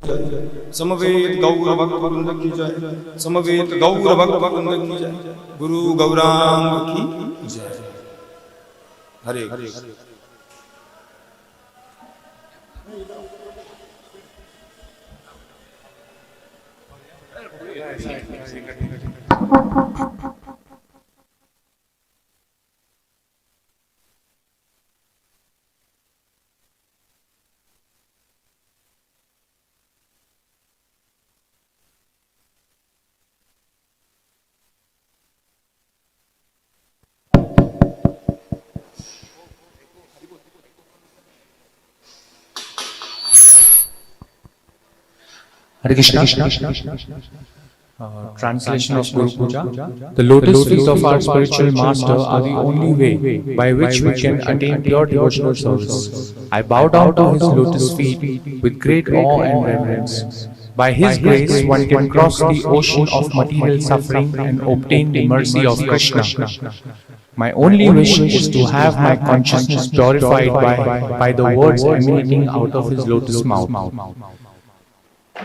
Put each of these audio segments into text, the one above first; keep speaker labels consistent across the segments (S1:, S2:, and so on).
S1: जय, समवेत गौर भक्त वृंद की जय, समवेत गौर भक्त वृंद की जय, गुरु गौरांग की जय। Hare Hare.
S2: Hare Krishna. Translation of Guru Puja. The lotus feet of our spiritual master are the only way by which we can attain pure devotional service. I bow down to his lotus feet with great awe and reverence. By his grace, one can cross the ocean of material suffering and obtain the mercy of Krishna. My only wish is to have my consciousness purified by the words emanating out of his lotus mouth.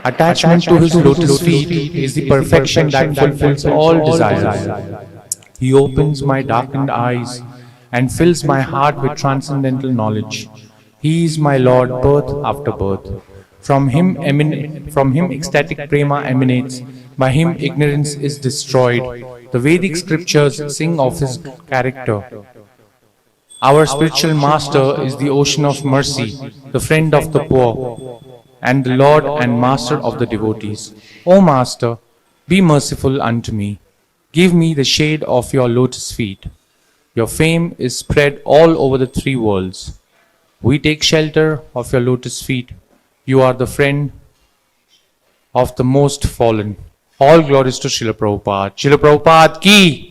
S2: Attachment to his lotus feet is the perfection that fulfills all desires. He opens my darkened eyes and fills my heart with transcendental knowledge. He is my Lord, birth after birth. From him ecstatic prema emanates. By him ignorance is destroyed. The Vedic scriptures sing of his character. Our spiritual master is the ocean of mercy, the friend of the poor, and the Lord and Master of the devotees. O Master, be merciful unto me. Give me the shade of your lotus feet. Your fame is spread all over the three worlds. We take shelter of your lotus feet. You are the friend of the most fallen. All glories to Srila Prabhupada. Srila Prabhupada ki!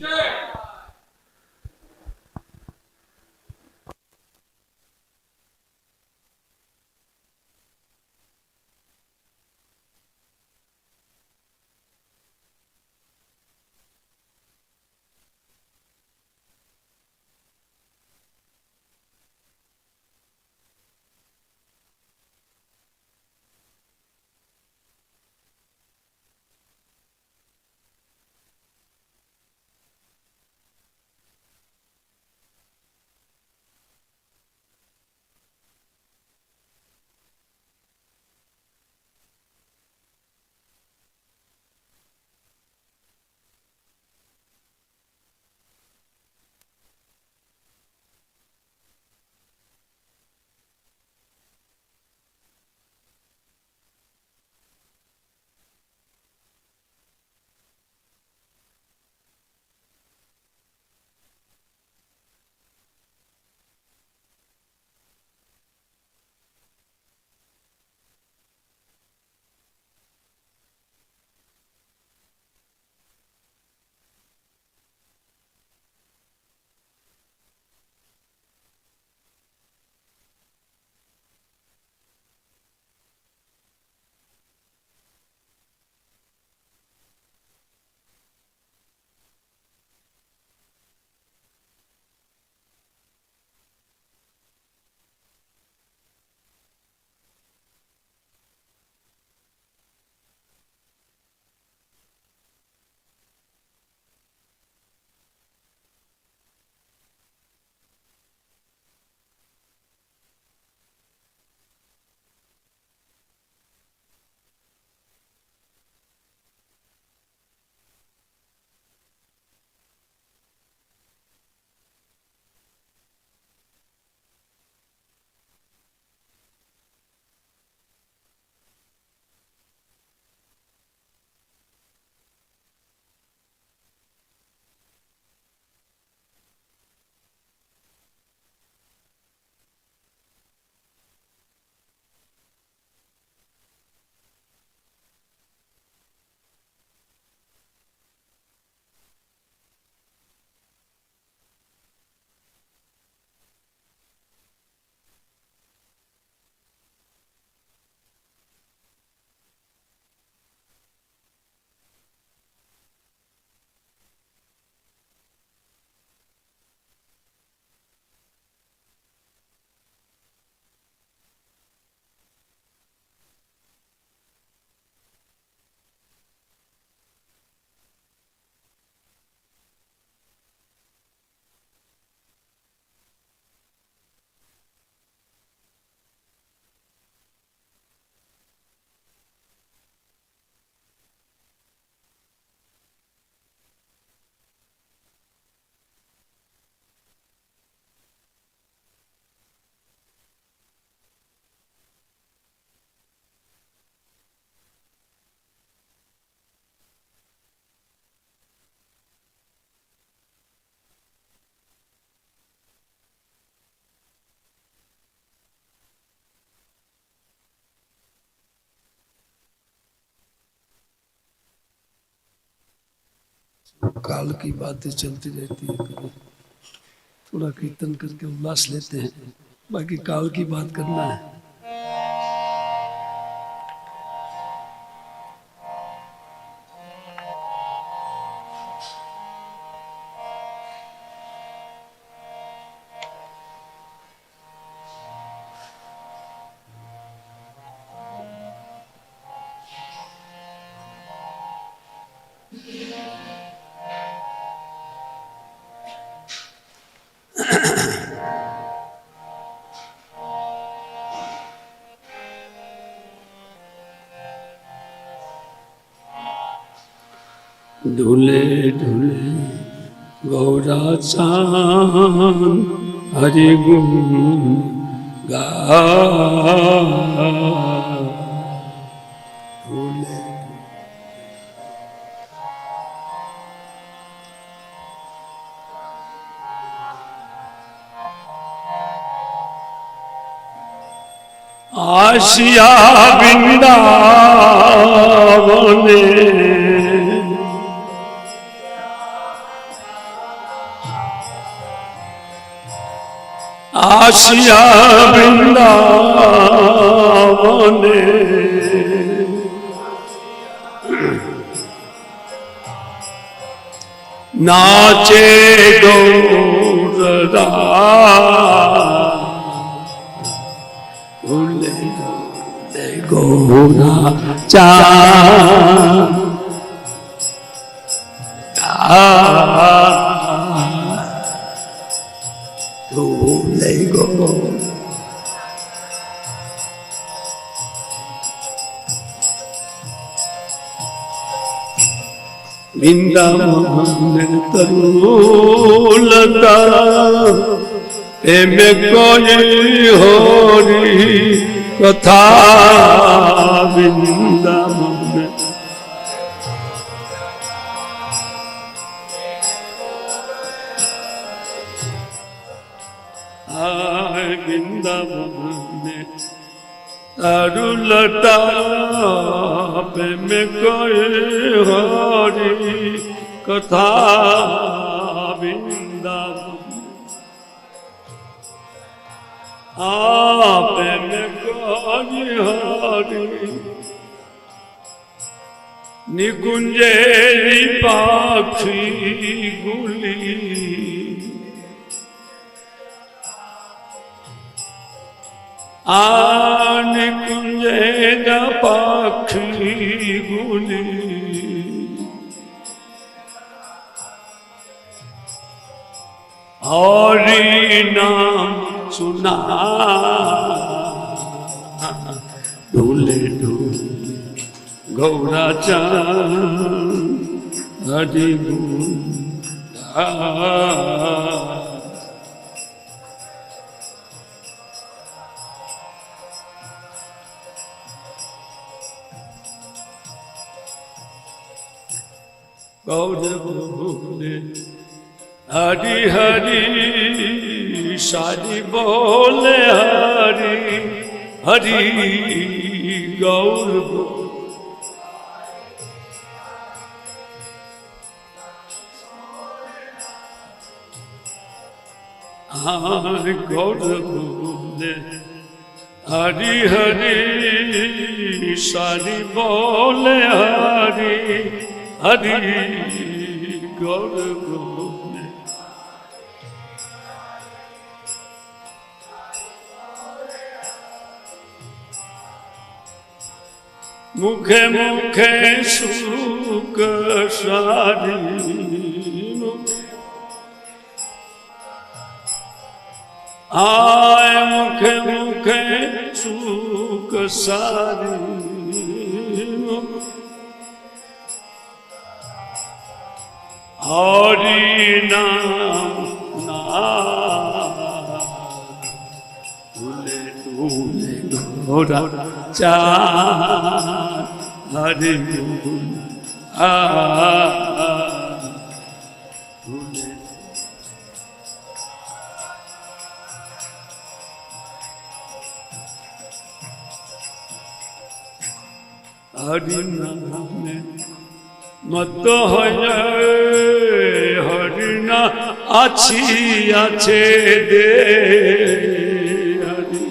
S3: काल की बातें चलती रहती है, कभी थोड़ा कीर्तन करके उल्लास लेते हैं, बाकी काल की बात करना है। ढूले ढूले गौरा चांद हरि गुण गा ढूले आशिया वृंदावने आशिया वृंदावने नाचे गौरा भूले भूले गौरा चांद भूले गौरा वृंदावन तरुलता में कोई होरी कथा वृंदावन वृंदावन तरुलता में कोई होरी कथा वृंदावन आप में कोई होरी निकुंजेरी पाखी गुली आन कुंजेरा पाखी गुली हरि नाम सुना ढूले ढूले गौरा चांद हरि गुण गौर बोले हरि हरि सारी बोले हरि हरि गौर गौर बोले हरि हरि सारी बोले हरि हरि गौर बोले मुखे मुखे सुख सारी आय मुखे मुखे सुख सारी हरि नाम भूले भूले गौरा चांद हरि भूले हरि नाम मत हो जाए হরিনা আছি আছে দে হরি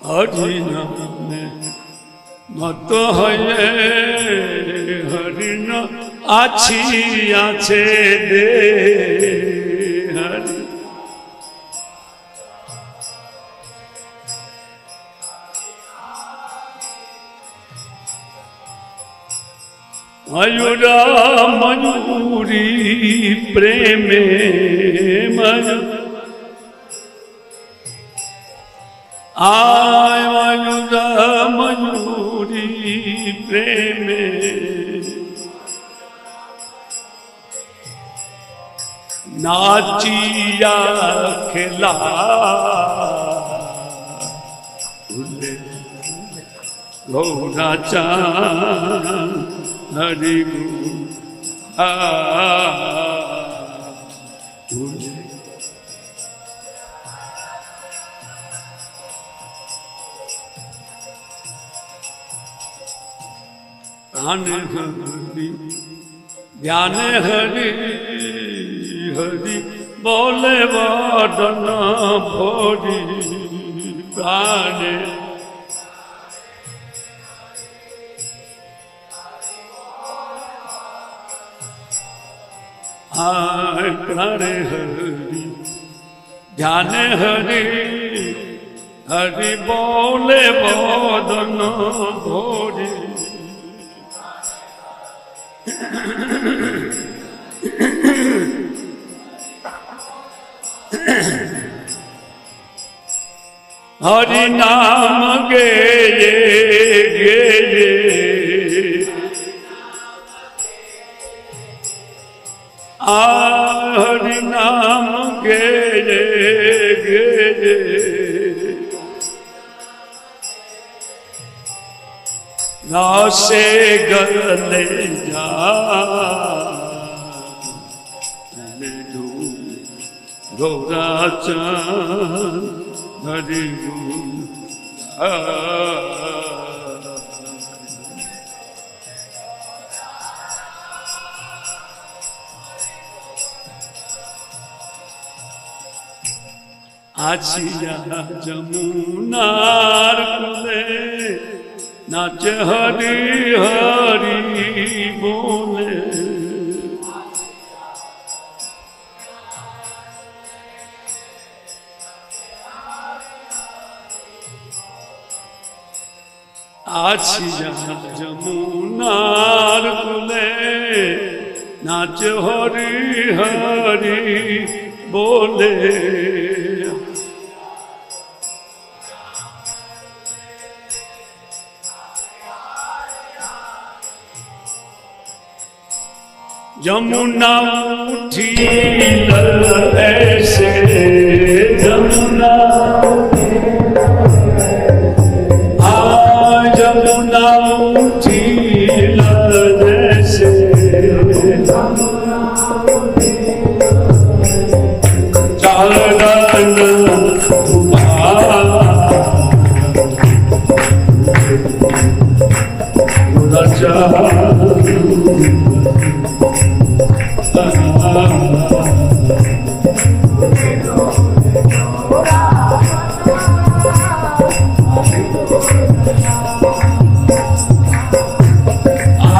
S3: হরি নামে মত হয়ে হরিণ আছি আছে দে হরি ময়ূরা ময়ূরী প্রেমে আয় ময়ূরা ময়ূরী প্রেমে নাচিয়া খেলা গৌরা চাঁদ হরি গুণ ध्यान हरि ध्यान हरि हरि बोले वदन भोरी प्राणे आय प्राणे हरि ध्यान हरि हरि बोले वदन भोरी हरि नाम गे हरि नाम गे रासे गले जा गौरा चाँद हरि गुण आछिया जमुनार कुले नाच हरि हरि बोले आछिया जमुनार कुले नाच हरि हरि बोले जमुना उठी ऐसे जमुना जमुना उठी ऐसे चालन रचा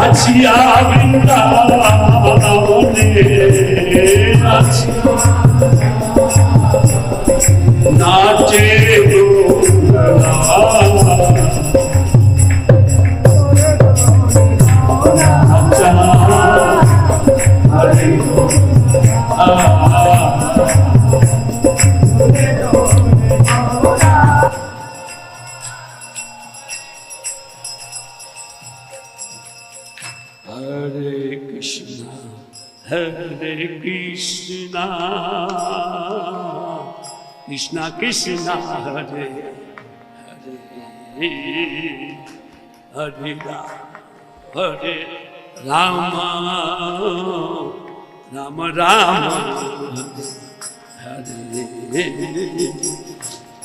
S3: आछिया वृंदावने नाचे Hare Krishna, Krishna Krishna, Hare Hare, Hare Rama, Rama Rama, Hare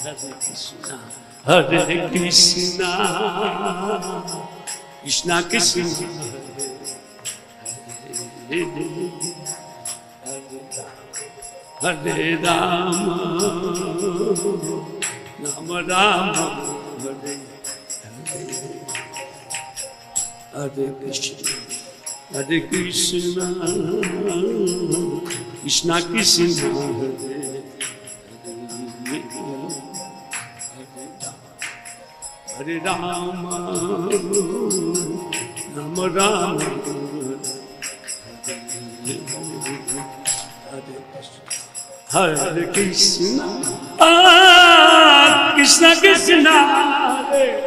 S3: Hare Krishna, Hare Krishna, Krishna Krishna, Hare Hare, Hare Rama, Rama Rama, Hare Hare Krishna, Hare Krishna, Krishna Krishna, Hare Rama, Rama Rama, Hare Krishna, Krishna Krishna, Hare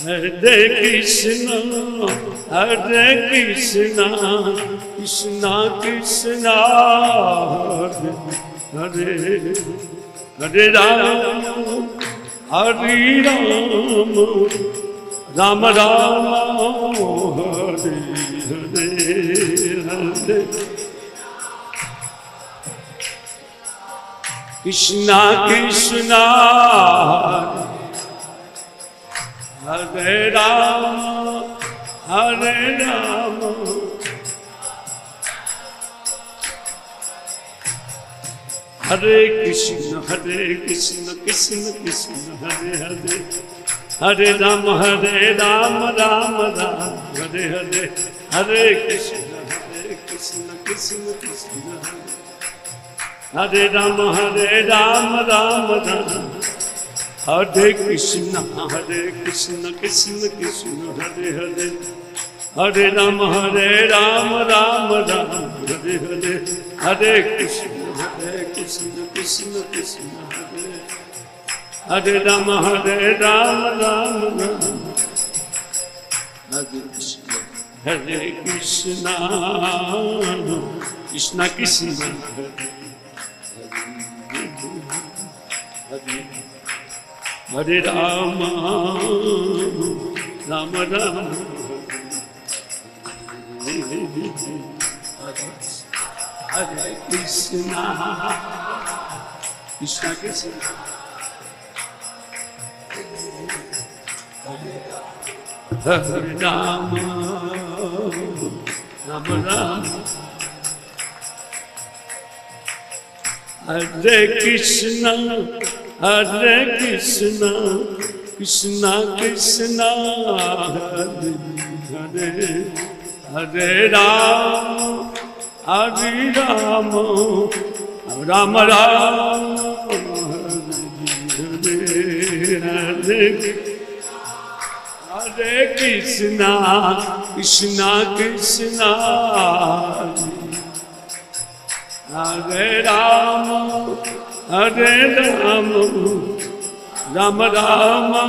S3: Hare Krishna, Hare Krishna, Krishna Krishna, Hare Hare Rama, Hare Rama, Rama Rama, Hare Hare, Hare Krishna Krishna, Hare Rama, Hare Rama, Hare Krishna, Krishna Krishna, Hare Hare, Hare Rama, Rama Rama, Hare Hare, Hare Krishna, Krishna Krishna, Hare Rama, Rama Rama, Hare Krishna, Krishna Krishna, Hare Hare, Hare Rama, Rama Rama, Hare Hare, Hare Krishna, Krishna Krishna, Hare Rama, Rama Rama, Hare Krishna, Krishna Krishna, Hare Rama, Rama Rama, Hare Krishna, Krishna Krishna, Hare Rama, Rama Rama, Hare Krishna, Hare Krishna, Krishna Krishna, Hare Hare, Hare Rama, Hare Rama, Rama Rama, Hare Hare, Hare Krishna, Krishna Krishna, Hare Rama, Hare Rama, Rama Rama,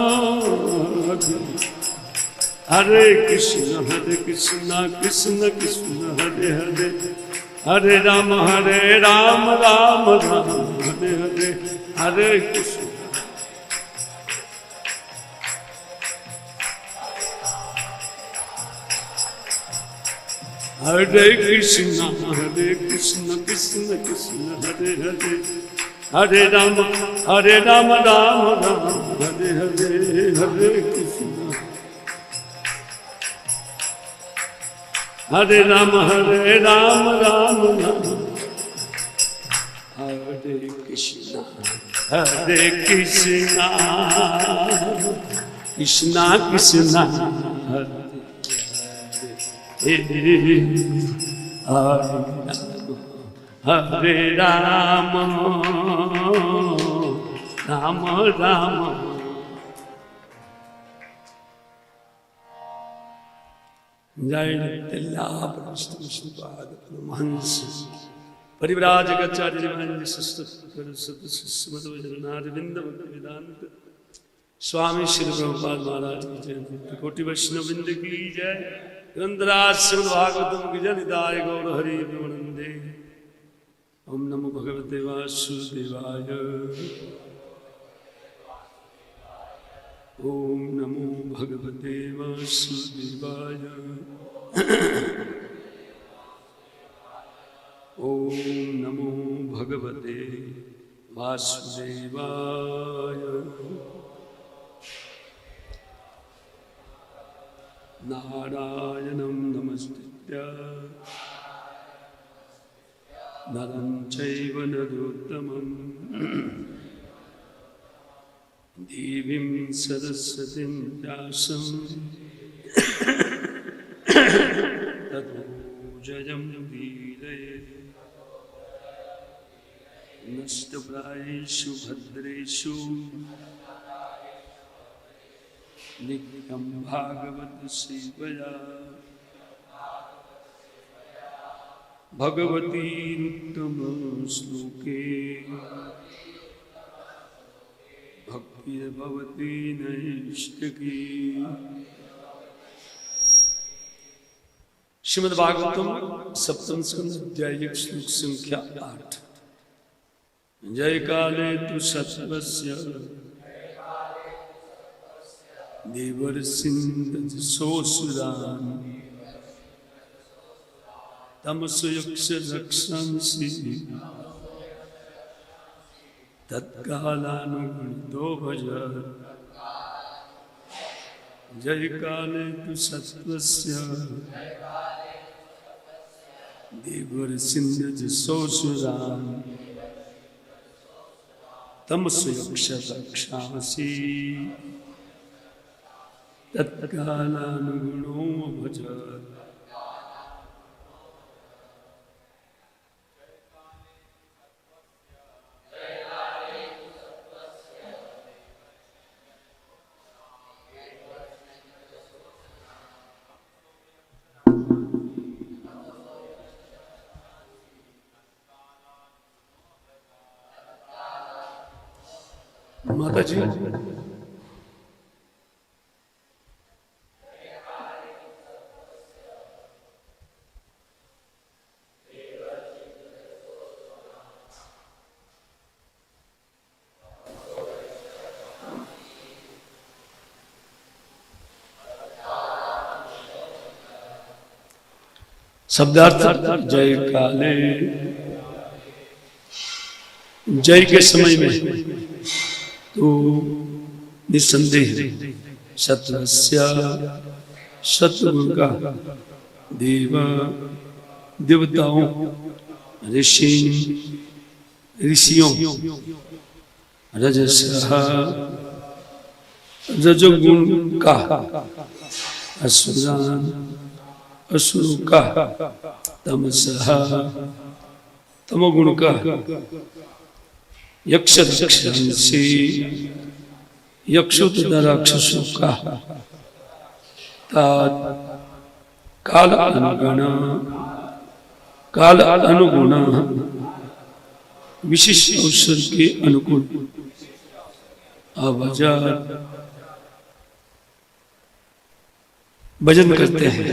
S3: Hare Krishna, Krishna Krishna, Hare Hare, Hare Rama, Rama Rama, Hare Hare, Hare Krishna. Hare Krishna, Krishna Krishna, Hare Hare, Hare Rama, Rama Rama, Hare Hare, Hare Krishna, Hare Rama, Rama Rama, Hare Krishna, Hare Krishna, Krishna Krishna, Hare Hare Rama, Rama Rama. जय विष्णुपाद परमहंस परिव्राजकाचार्य वेदांत स्वामी श्री प्रभुपाद महाराज की जय, कोटि वैष्णव वृंद की जय, ग्रंथराज श्रीमद् भागवतम की जय, निताय गौर हरि वंदे। ओम नमो भगवते वासुदेवाय। ओम नमो भगवते वासुदेवाय। ओम नमो भगवते वासुदेवाय। नारायणं नमस्कृत्य नरं चैव नरोत्तमं देवीं सरस्वतीं व्यासं ततो जयमुदीरये। नष्टप्रायेषु भद्रेषु नित्यं भागवत सेवया भगवतीरुत्तम श्लोके भक्तिर्भवती नैष्टिकी। श्रीमद्भागवतम सप्तम स्कंद अध्याय श्लोक संख्या 8। जय काले तु सत्वस्य देवर्षिन्दसोऽसुरान् तमसो यक्ष रक्षंसि तत्कालानुगुणितो भज। जय काले तु सत्वस्य देवर्षिन्दसोऽसुरान् तमसो यक्ष रक्षंसि तत्कालानुगुणो भज। माता जी शब्दार्थ जय काले। जय के समय में तो निस्संदेह सत्वस्य सत्वगुण का देवताओं ऋषियों रजोगुण का असुरों का तमसः तमोगुण का यक्ष रक्षंसि यक्षों तथा राक्षसों का काल अनुगुण विशिष्ट अवसर के अनुकूल भजन करते हैं।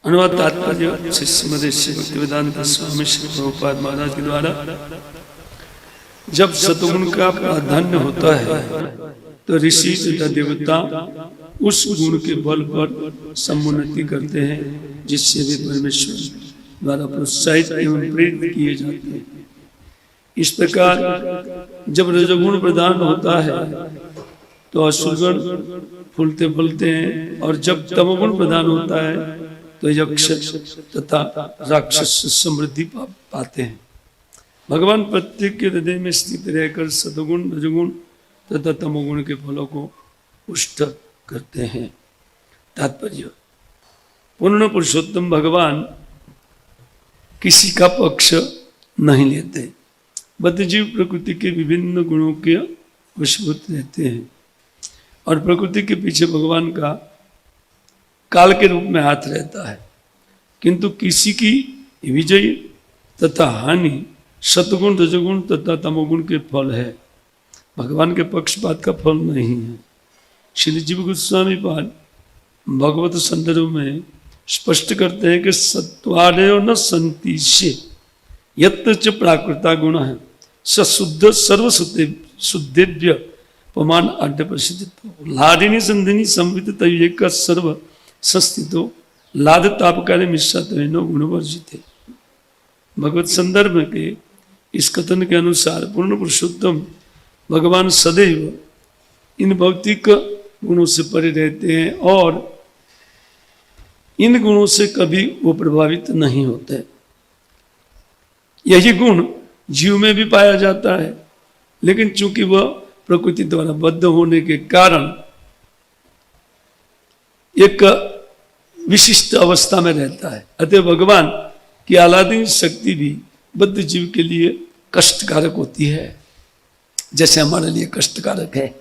S3: अनुवाद तात्पर्य श्रीमद् भक्तिवेदांत स्वामी श्री प्रभुपाद महाराज के द्वारा जब सतगुण का प्राधान्य होता है तो ऋषि तथा देवता उस गुण के बल पर समुन्नति करते हैं जिससे वे परमेश्वर द्वारा प्रोत्साहित एवं प्रेरित किए जाते हैं। इस प्रकार जब रजोगुण प्रदान होता है तो असुरगण फूलते फलते हैं और जब तमोगुण प्रदान होता है तो यक्ष तथा राक्षस समृद्धि पाते हैं। भगवान प्रत्येक के हृदय में स्थित रहकर सतगुण रजोगुण तथा तमोगुण के फलों को पुष्ट करते हैं। तात्पर्य पूर्ण पुरुषोत्तम भगवान किसी का पक्ष नहीं लेते। बद्धजीव प्रकृति के विभिन्न गुणों के वशीभूत रहते हैं और प्रकृति के पीछे भगवान का काल के रूप में हाथ रहता है, किंतु किसी की विजय तथा हानि सतगुण रजोगुण तथा तमोगुण के फल है, भगवान के पक्षपात का फल नहीं है। श्री जीव गोस्वामी पाद भगवत संदर्भ में स्पष्ट करते हैं कि सत्वादयो न संति से यत्र च प्राकृता गुण है सशुद्ध सुदिव्य पमान आद्य प्रसिद्ध लादिनी संधिनी संवित तय का सर्व संस्थितो लाद तापकाले मिश्रा तैनो गुणवर्जित। भगवत संदर्भ के इस कथन के अनुसार पूर्ण पुरुषोत्तम भगवान सदैव इन भौतिक गुणों से परे रहते हैं और इन गुणों से कभी वो प्रभावित नहीं होते। यही गुण जीव में भी पाया जाता है, लेकिन चूंकि वह प्रकृति द्वारा बद्ध होने के कारण एक विशिष्ट अवस्था में रहता है। अतः भगवान की आह्लादनी शक्ति भी बद्ध जीव के लिए कष्टकारक होती है, जैसे हमारे लिए कष्टकारक है।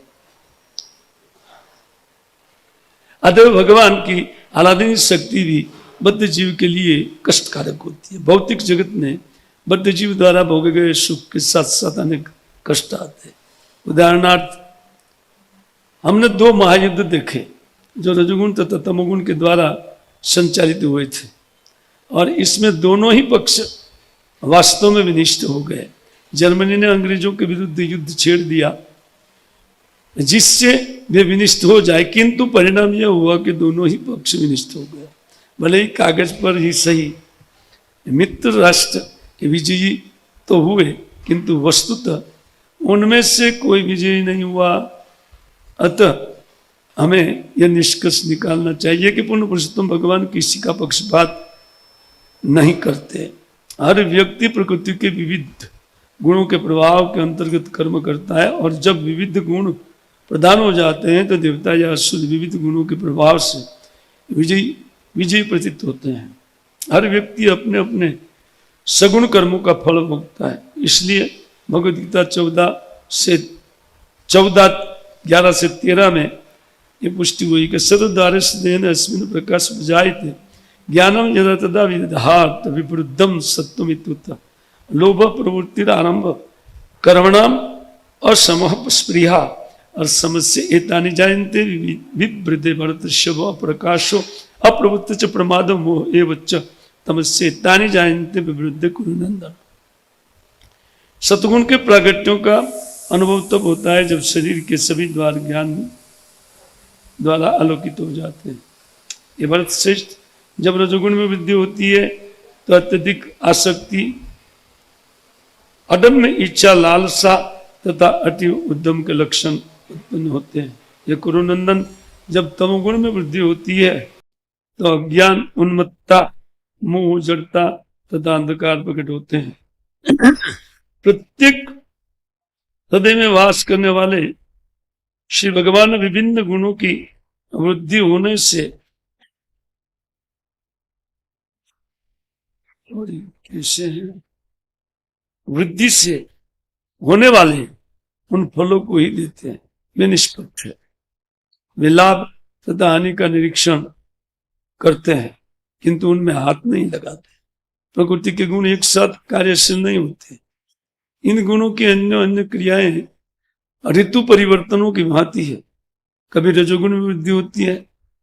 S3: अतः भगवान की आह्लादनी शक्ति भी बद्ध जीव के लिए कष्टकारक होती है। भौतिक जगत में बद्ध जीव द्वारा भोगे गए सुख के साथ साथ अनेक कष्ट आते हैं। उदाहरणार्थ, हमने 2 महायुद्ध देखे जो रजोगुण तथा तमोगुण के द्वारा संचालित हुए थे, और इसमें दोनों ही पक्ष वास्तव में विनिष्ट हो गए। जर्मनी ने अंग्रेजों के विरुद्ध युद्ध छेड़ दिया जिससे वे विनिष्ट हो जाए, किंतु परिणाम यह हुआ कि दोनों ही पक्ष विनिष्ट हो गए। भले ही कागज पर ही सही मित्र राष्ट्र के विजयी तो हुए, किंतु वस्तुतः उनमें से कोई विजयी नहीं हुआ। अतः हमें यह निष्कर्ष निकालना चाहिए कि पूर्ण पुरुषोत्तम भगवान किसी का पक्षपात नहीं करते। हर व्यक्ति प्रकृति के विविध गुणों के प्रभाव के अंतर्गत कर्म करता है, और जब विविध गुण प्रदान हो जाते हैं तो देवता या असुर विविध गुणों के प्रभाव से विजयी प्रतीत होते हैं। हर व्यक्ति अपने अपने सगुण कर्मों का फल भोगता है। इसलिए भगवद गीता 11 से 13 में ये पुष्टि हुई कि सर्वद्वारेषु देन अस्मिन् प्रकाश जायते ज्ञानम यदा तदा विदधात विवृद्धम सत्त्वमित्युत लोभ प्रवृत्तिरारंभ कर्मणाम असमः स्पृहा और समस्य एतानि जायन्ते विवृद्धे भरतर्षभ प्रकाशो अप्रवृत्त च प्रमादो मोह एव च तमस्य एतानि जायन्ते विवृद्धे कुरुनंदन। सतगुण के प्रागट्यों का अनुभव तब होता है जब शरीर के सभी द्वार ज्ञान द्वारा आलोकित हो जाते हैं। ये भरत श्रेष्ठ, जब रजोगुण में वृद्धि होती है तो अत्यधिक आसक्ति, अदम्य इच्छा, लालसा तथा अति उद्यम के लक्षण उत्पन्न होते हैं। ये कुरुनंदन, जब तमोगुण में वृद्धि होती है तो अज्ञान, उन्मत्तता, मोह, जड़ता तथा अंधकार प्रकट होते हैं। प्रत्येक हृदय में वास करने वाले श्री भगवान ने विभिन्न गुणों की वृद्धि होने से कैसे है वृद्धि से होने वाले उन फलों को ही देते हैं। वे निष्पक्ष है, वे लाभ तथा हानि का निरीक्षण करते हैं किंतु उनमें हाथ नहीं लगाते। प्रकृति के गुण एक साथ कार्यशील नहीं होते। इन गुणों की अन्य अन्य क्रियाएं ऋतु परिवर्तनों की भांति है। कभी रजोगुण में वृद्धि होती है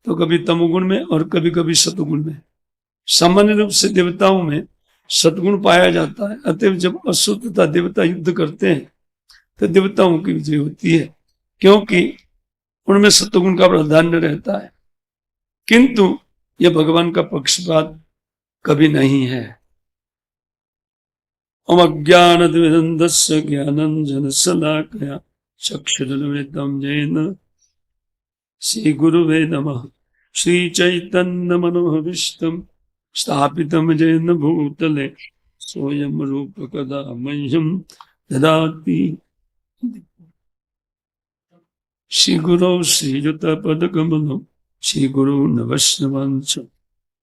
S3: तो कभी तमोगुण में और कभी कभी सतोगुण में। सामान्य रूप से देवताओं में सतगुण पाया जाता है। अतएव जब असुर तथा देवता युद्ध करते हैं तो देवताओं की विजय होती है, क्योंकि उनमें सतगुण का प्राधान्य रहता है। किंतु यह भगवान का पक्षपात कभी नहीं है। अज्ञानद्विनन्दस्य ज्ञानञ्जनशलाकया चक्षुरुन्मिलितं येन श्रीगुरुवे नमः। श्रीचैतन्यमनोभीष्टं स्थापितं येन भूतले सोऽयं रूपकदा मह्यं ददाति। श्रीगुरौ श्रीयुतपदकमलं श्रीगुरून् वैष्णवांश्च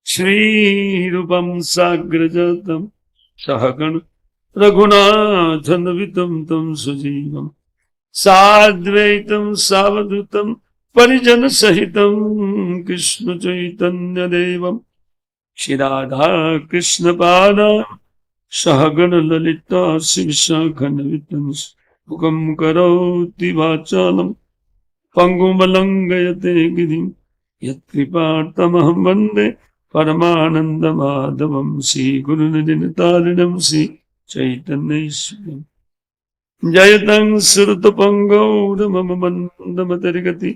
S3: श्रीरूपं साग्रजातं सहगण रघुनाथन्वितं तं सजीवं साद्वैतं सावधूतं परिजन सहितं कृष्ण चैतन्यदेवं श्रीराधा कृष्ण पादा सहगण ललिता शिवशाखन्वितं मुखं करोति वाचालं पंगुं लंघयते गिरिं यत्कृपातमहं वन्दे परमानन्दमाधवं श्रीगुरुनितारिणं श्री चैतन्यईश्वरम्। जयतं सुरतपङ्गौरमम मन्दमतिर्गति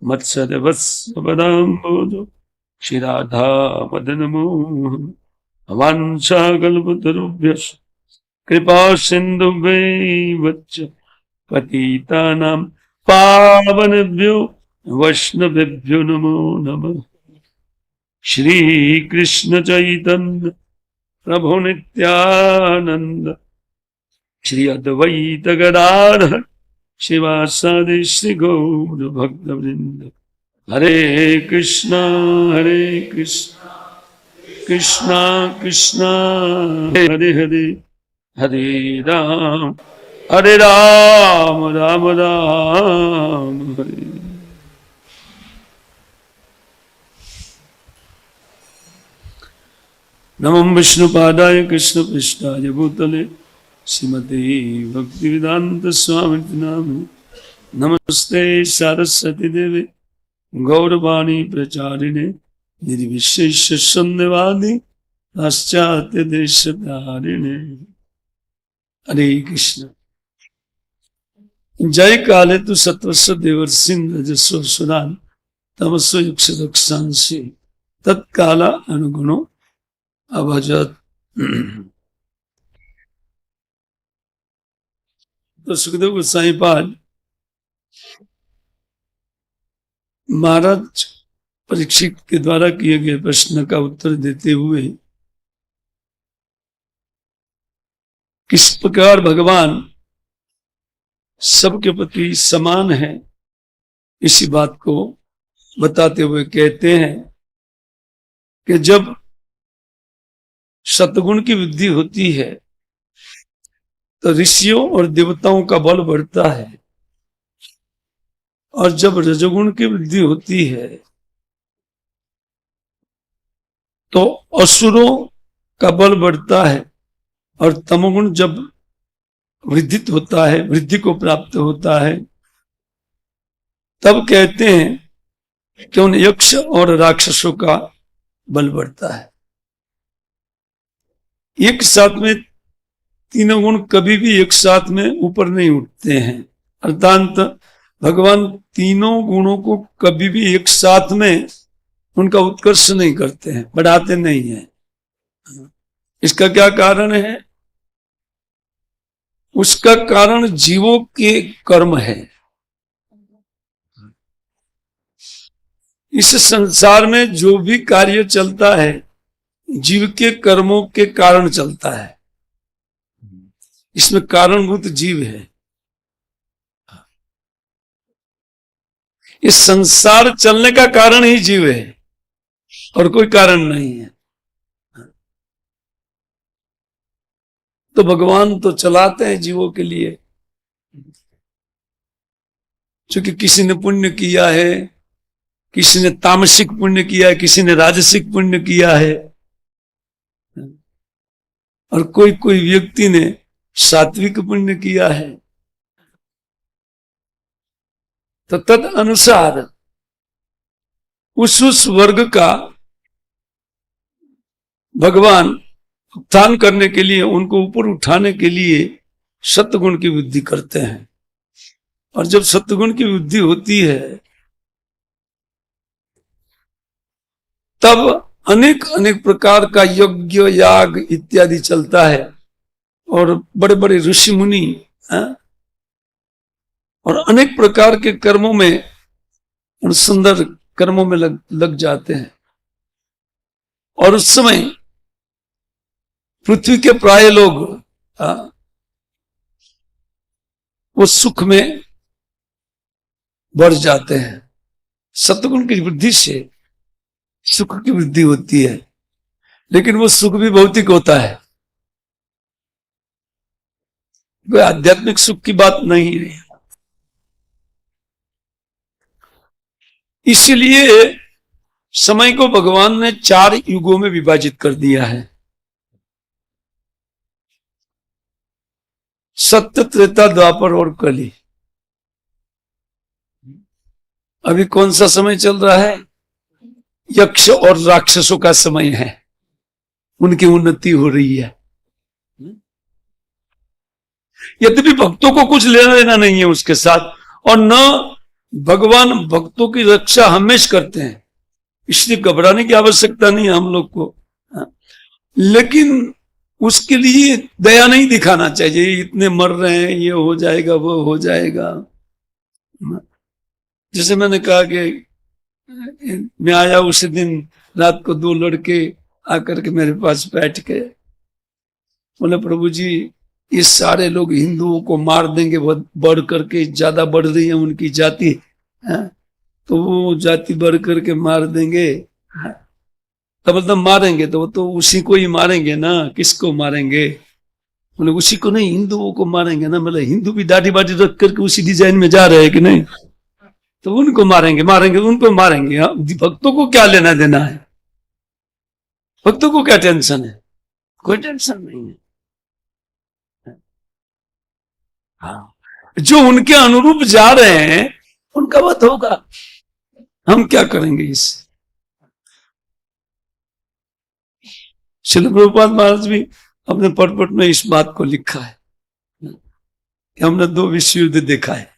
S3: मत्सरवत्सपदाम्बोजो श्रीराधा मदनमोहन वाञ्छाकल्पतरुभ्यश्च कृपा सिन्धुभ्यैव च पतितानां पावनेभ्यो वैष्णवेभ्यो नमो नमः। श्री कृष्ण चैतन्य प्रभु नित्यानंद श्री अद्वैत गदाधर शिवासादि श्री गौर भक्तवृंद। हरे कृष्णा कृष्णा कृष्णा हरे हरे, हरे राम राम राम हरे। नमः विष्णुपादाय कृष्ण पृष्ठाय भूतले श्रीमते भक्तिवेदांत स्वामी नामे। नमस्ते सरस्वती देवे गौरवाणी प्रचारिणे निर्विशेष शून्यवादी पाश्चात्य देश धारिणे। हरे कृष्ण। जय काले तु सत्वस्व देवर्षिं रजस्व सुरान तमस्व युक्ष दक्षांसी तत्काला अनुगुणो अभजत। तो सुखदेव गोसाई पाद महाराज परीक्षित के द्वारा किए गए प्रश्न का उत्तर देते हुए किस प्रकार भगवान सबके प्रति समान है इसी बात को बताते हुए कहते हैं कि जब सतगुण की वृद्धि होती है तो ऋषियों और देवताओं का बल बढ़ता है, और जब रजोगुण की वृद्धि होती है तो असुरों का बल बढ़ता है, और तमोगुण जब वृद्धित होता है, वृद्धि को प्राप्त होता है, तब कहते हैं कि उन यक्ष और राक्षसों का बल बढ़ता है। एक साथ में तीनों गुण कभी भी एक साथ में ऊपर नहीं उठते हैं, अर्थात भगवान तीनों गुणों को कभी भी एक साथ में उनका उत्कर्ष नहीं करते हैं, बढ़ाते नहीं हैं। इसका क्या कारण है? उसका कारण जीवों के कर्म है। इस संसार में जो भी कार्य चलता है जीव के कर्मों के कारण चलता है, इसमें कारणभूत जीव है। इस संसार चलने का कारण ही जीव है और कोई कारण नहीं है। तो भगवान तो चलाते हैं जीवों के लिए, क्योंकि किसी ने पुण्य किया है, किसी ने तामसिक पुण्य किया है, किसी ने राजसिक पुण्य किया है, और कोई कोई व्यक्ति ने सात्विक पुण्य किया है। तो तद अनुसार उस वर्ग का भगवान उत्थान करने के लिए, उनको ऊपर उठाने के लिए सत्गुण की वृद्धि करते हैं। और जब सत्गुण की वृद्धि होती है तब अनेक अनेक प्रकार का यज्ञ याग इत्यादि चलता है, और बड़े बड़े ऋषि मुनि और अनेक प्रकार के कर्मों में और सुंदर कर्मों में लग जाते हैं। और उस समय पृथ्वी के प्राय लोग वो सुख में बढ़ जाते हैं। सत्गुण की वृद्धि से सुख की वृद्धि होती है, लेकिन वो सुख भी भौतिक होता है, कोई आध्यात्मिक सुख की बात नहीं है। इसलिए समय को भगवान ने 4 युगों में विभाजित कर दिया है। सत्य, त्रेता, द्वापर और कली। अभी कौन सा समय चल रहा है? यक्ष और राक्षसों का समय है, उनकी उन्नति हो रही है। यद्यपि भक्तों को कुछ लेना देना नहीं है उसके साथ, और न भगवान भक्तों की रक्षा हमेशा करते हैं, इसलिए घबराने की आवश्यकता नहीं है हम लोग को। लेकिन उसके लिए दया नहीं दिखाना चाहिए, इतने मर रहे हैं, ये हो जाएगा वो हो जाएगा। जैसे मैंने कहा कि मैं आया उसी दिन रात को 2 लड़के आकर के मेरे पास बैठ के बोले, प्रभु जी ये सारे लोग हिंदुओं को मार देंगे, बहुत बढ़ करके ज्यादा बढ़ रही है उनकी जाति, तो वो जाति बढ़ करके मार देंगे। तब मतलब मारेंगे तो वो तो उसी को ही मारेंगे ना, किसको मारेंगे? बोले उसी को नहीं, हिंदुओं को मारेंगे ना। मतलब हिंदू भी दाढ़ी बाढ़ी रख करके उसी डिजाइन में जा रहे हैं कि नहीं, तो उनको मारेंगे उनको मारेंगे। भक्तों को क्या लेना देना है? भक्तों को क्या टेंशन है? कोई टेंशन नहीं है। हाँ, जो उनके अनुरूप जा रहे हैं उनका वध होगा, हम क्या करेंगे इससे? श्रील प्रभुपाद महाराज भी अपने पटपट में इस बात को लिखा है कि हमने 2 विश्व युद्ध देखा है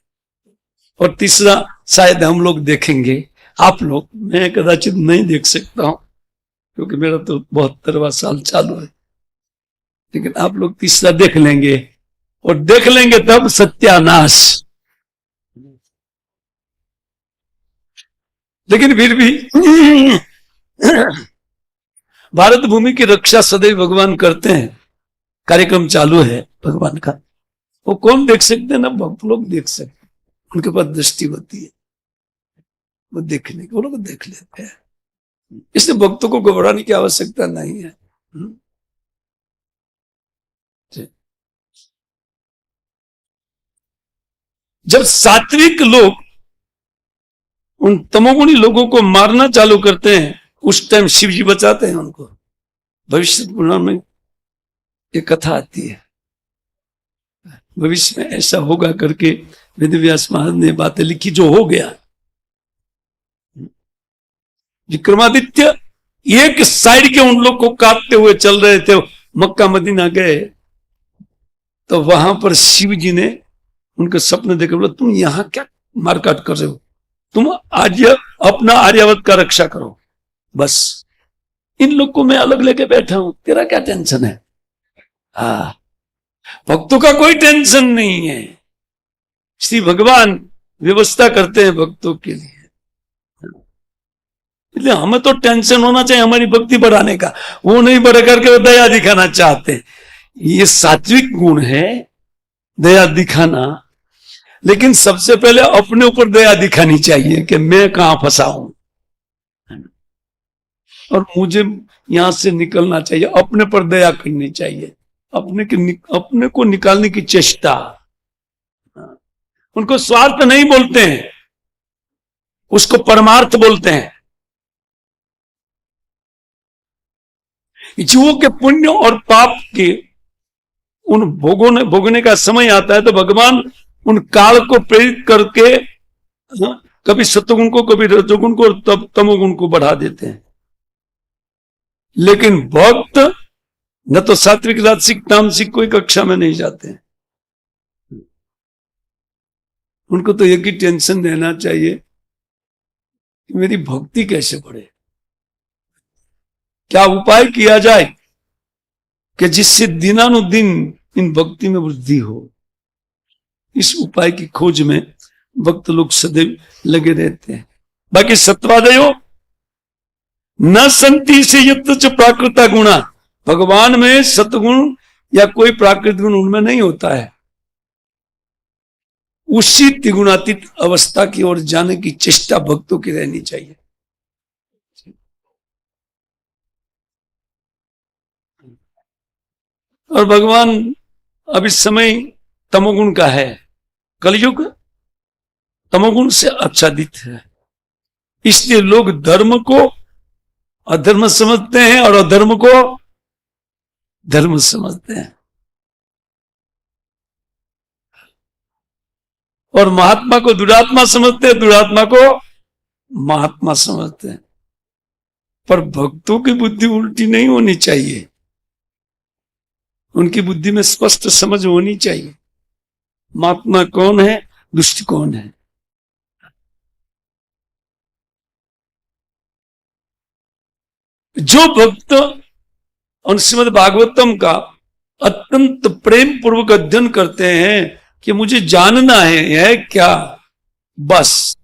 S3: और तीसरा शायद हम लोग देखेंगे। आप लोग, मैं कदाचित नहीं देख सकता हूं क्योंकि मेरा तो 72वां साल चालू है, लेकिन आप लोग तीसरा देख लेंगे, और देख लेंगे तब सत्यानाश। लेकिन फिर भी भारत भूमि की रक्षा सदैव भगवान करते हैं, कार्यक्रम चालू है भगवान का। वो कौन देख सकते हैं? ना भक्त लोग देख सकते हैं, उनके पास दृष्टि होती है, वो देखने के, वो लोग देख लेते हैं। इसलिए भक्तों को घबराने की आवश्यकता नहीं है। जब सात्विक लोग उन तमोगुणी लोगों को मारना चालू करते हैं, उस टाइम शिव जी बचाते हैं उनको। भविष्य पुराण में एक कथा आती है, भविष्य में ऐसा होगा करके वेदव्यास महाराज ने बातें लिखी, जो हो गया। विक्रमादित्य एक साइड के उन लोग को काटते हुए चल रहे थे, मक्का मदीना गए, तो वहां पर शिव जी ने उनके सपने देखे, बोला तुम यहां क्या मारकाट कर रहे हो, तुम आज अपना आर्यावत का रक्षा करो, बस इन लोग को मैं अलग लेके बैठा हूं, तेरा क्या टेंशन है? भक्तों का कोई टेंशन नहीं है, श्री भगवान व्यवस्था करते हैं भक्तों के लिए। इसलिए हमें तो टेंशन होना चाहिए हमारी भक्ति बढ़ाने का, वो नहीं बढ़ा करके वो दया दिखाना चाहते हैं। ये सात्विक गुण है, दया दिखाना। लेकिन सबसे पहले अपने ऊपर दया दिखानी चाहिए कि मैं कहां फंसा हूं और मुझे यहां से निकलना चाहिए। अपने पर दया करनी चाहिए, अपने को निकालने की चेष्टा। उनको स्वार्थ नहीं बोलते हैं, उसको परमार्थ बोलते हैं। जीवों के पुण्य और पाप के उन भोगने का समय आता है तो भगवान उन काल को प्रेरित करके कभी सत्वगुण को, कभी रजोगुण को, और तब तमोगुण को बढ़ा देते हैं। लेकिन भक्त न तो सात्विक, राजसिक, तामसिक कोई कक्षा में नहीं जाते हैं। उनको तो एक ही टेंशन रहना चाहिए कि मेरी भक्ति कैसे बढ़े, क्या उपाय किया जाए कि जिससे दिनानुदिन इन भक्ति में वृद्धि हो। इस उपाय की खोज में भक्त लोग सदैव लगे रहते हैं। बाकी सत्वादयो न संति से यत्र प्राकृता गुणा, भगवान में सतगुण या कोई प्राकृत गुण उनमें नहीं होता है। उसी त्रिगुणातीत अवस्था की ओर जाने की चेष्टा भक्तों की रहनी चाहिए। और भगवान अब इस समय तमोगुण का है, कलयुग तमोगुण से आच्छादित है, इसलिए लोग धर्म को अधर्म समझते हैं और अधर्म को धर्म समझते हैं, और महात्मा को दुरात्मा समझते हैं, दुरात्मा को महात्मा समझते हैं। पर भक्तों की बुद्धि उल्टी नहीं होनी चाहिए, उनकी बुद्धि में स्पष्ट समझ होनी चाहिए। महात्मा कौन है, दुष्ट कौन है। जो भक्त और श्रीमद् भागवतम का अत्यंत प्रेम पूर्वक अध्ययन करते हैं कि मुझे जानना है यह क्या, बस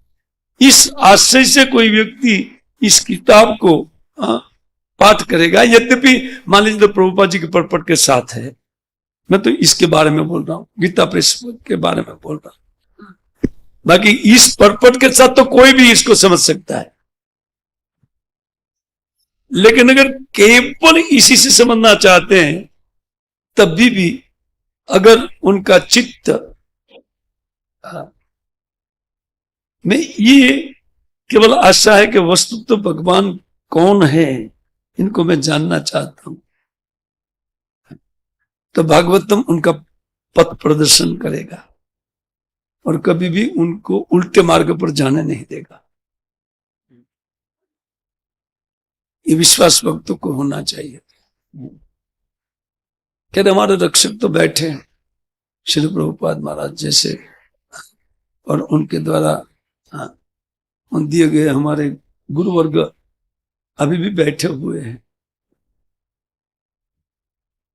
S3: इस आशय से कोई व्यक्ति इस किताब को पाठ करेगा। यद्यपि मान लीजिए तो प्रभुपाद जी के परपट के साथ है, मैं तो इसके बारे में बोल रहा हूं, गीता प्रेस के बारे में बोल रहा हूं, बाकी इस परपट के साथ तो कोई भी इसको समझ सकता है। लेकिन अगर केवल इसी से समझना चाहते हैं तभी भी अगर उनका चित्त में ये केवल आशा है कि वस्तु तो भगवान कौन है, इनको मैं जानना चाहता हूं, तो भागवतम उनका पथ प्रदर्शन करेगा और कभी भी उनको उल्टे मार्ग पर जाने नहीं देगा। ये विश्वास भक्तों को होना चाहिए। कहते हमारे रक्षक तो बैठे हैं श्री प्रभुपाद महाराज जैसे, और उनके द्वारा दिए गए हमारे गुरुवर्ग अभी भी बैठे हुए हैं।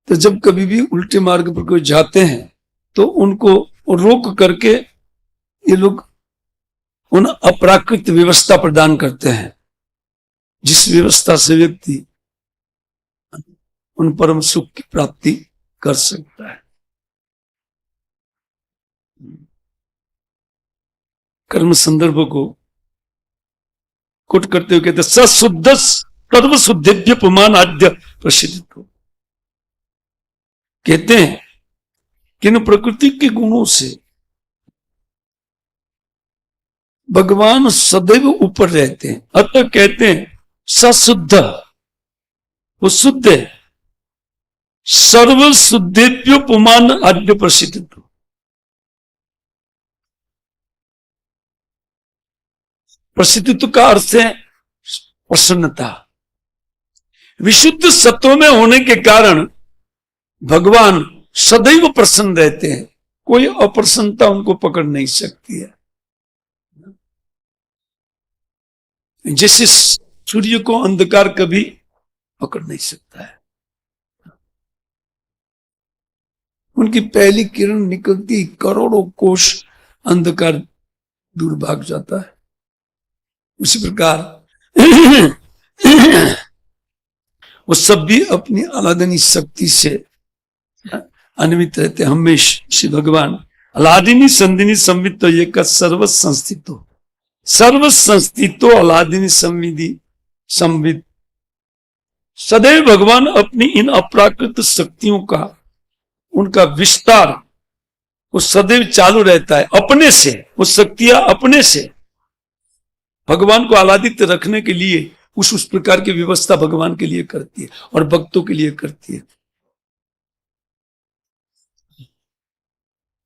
S3: तो जब कभी भी उल्टे मार्ग पर कोई जाते हैं तो उनको रोक करके ये लोग उन अपराकृत व्यवस्था प्रदान करते हैं, जिस व्यवस्था से व्यक्ति उन परम सुख की प्राप्ति कर सकता है। कर्म संदर्भ को कोट करते हुए कहते सशुद्ध सर्व शुद्धेभ्य पुमान आद्य प्रसिद्ध। कहते हैं कि इन प्रकृति के गुणों से भगवान सदैव ऊपर रहते हैं, अतः कहते हैं सशुद्ध, वो शुद्ध है, सर्व शुद्धेभ्यो पुमान आद्य प्रसिद्ध। प्रसिद्धित्व का अर्थ है प्रसन्नता। विशुद्ध सत्व में होने के कारण भगवान सदैव प्रसन्न रहते हैं, कोई अप्रसन्नता उनको पकड़ नहीं सकती है। जैसे सूर्य को अंधकार कभी पकड़ नहीं सकता है, उनकी पहली किरण निकलती करोड़ों कोष अंधकार दूर भाग जाता है। उसी प्रकार वो सब भी अपनी अलादनी शक्ति से अन्वित रहते हैं हमेशा। श्री भगवान अलादिनी संदिनी संवित एक सर्व संस्थितो, सर्व संस्थितो अलादिनी संविधि संवित। सदैव भगवान अपनी इन अपराकृत शक्तियों का, उनका विस्तार वो सदैव चालू रहता है अपने से। वो शक्तियां अपने से भगवान को आह्लादित रखने के लिए उस प्रकार की व्यवस्था भगवान के लिए करती है और भक्तों के लिए करती है।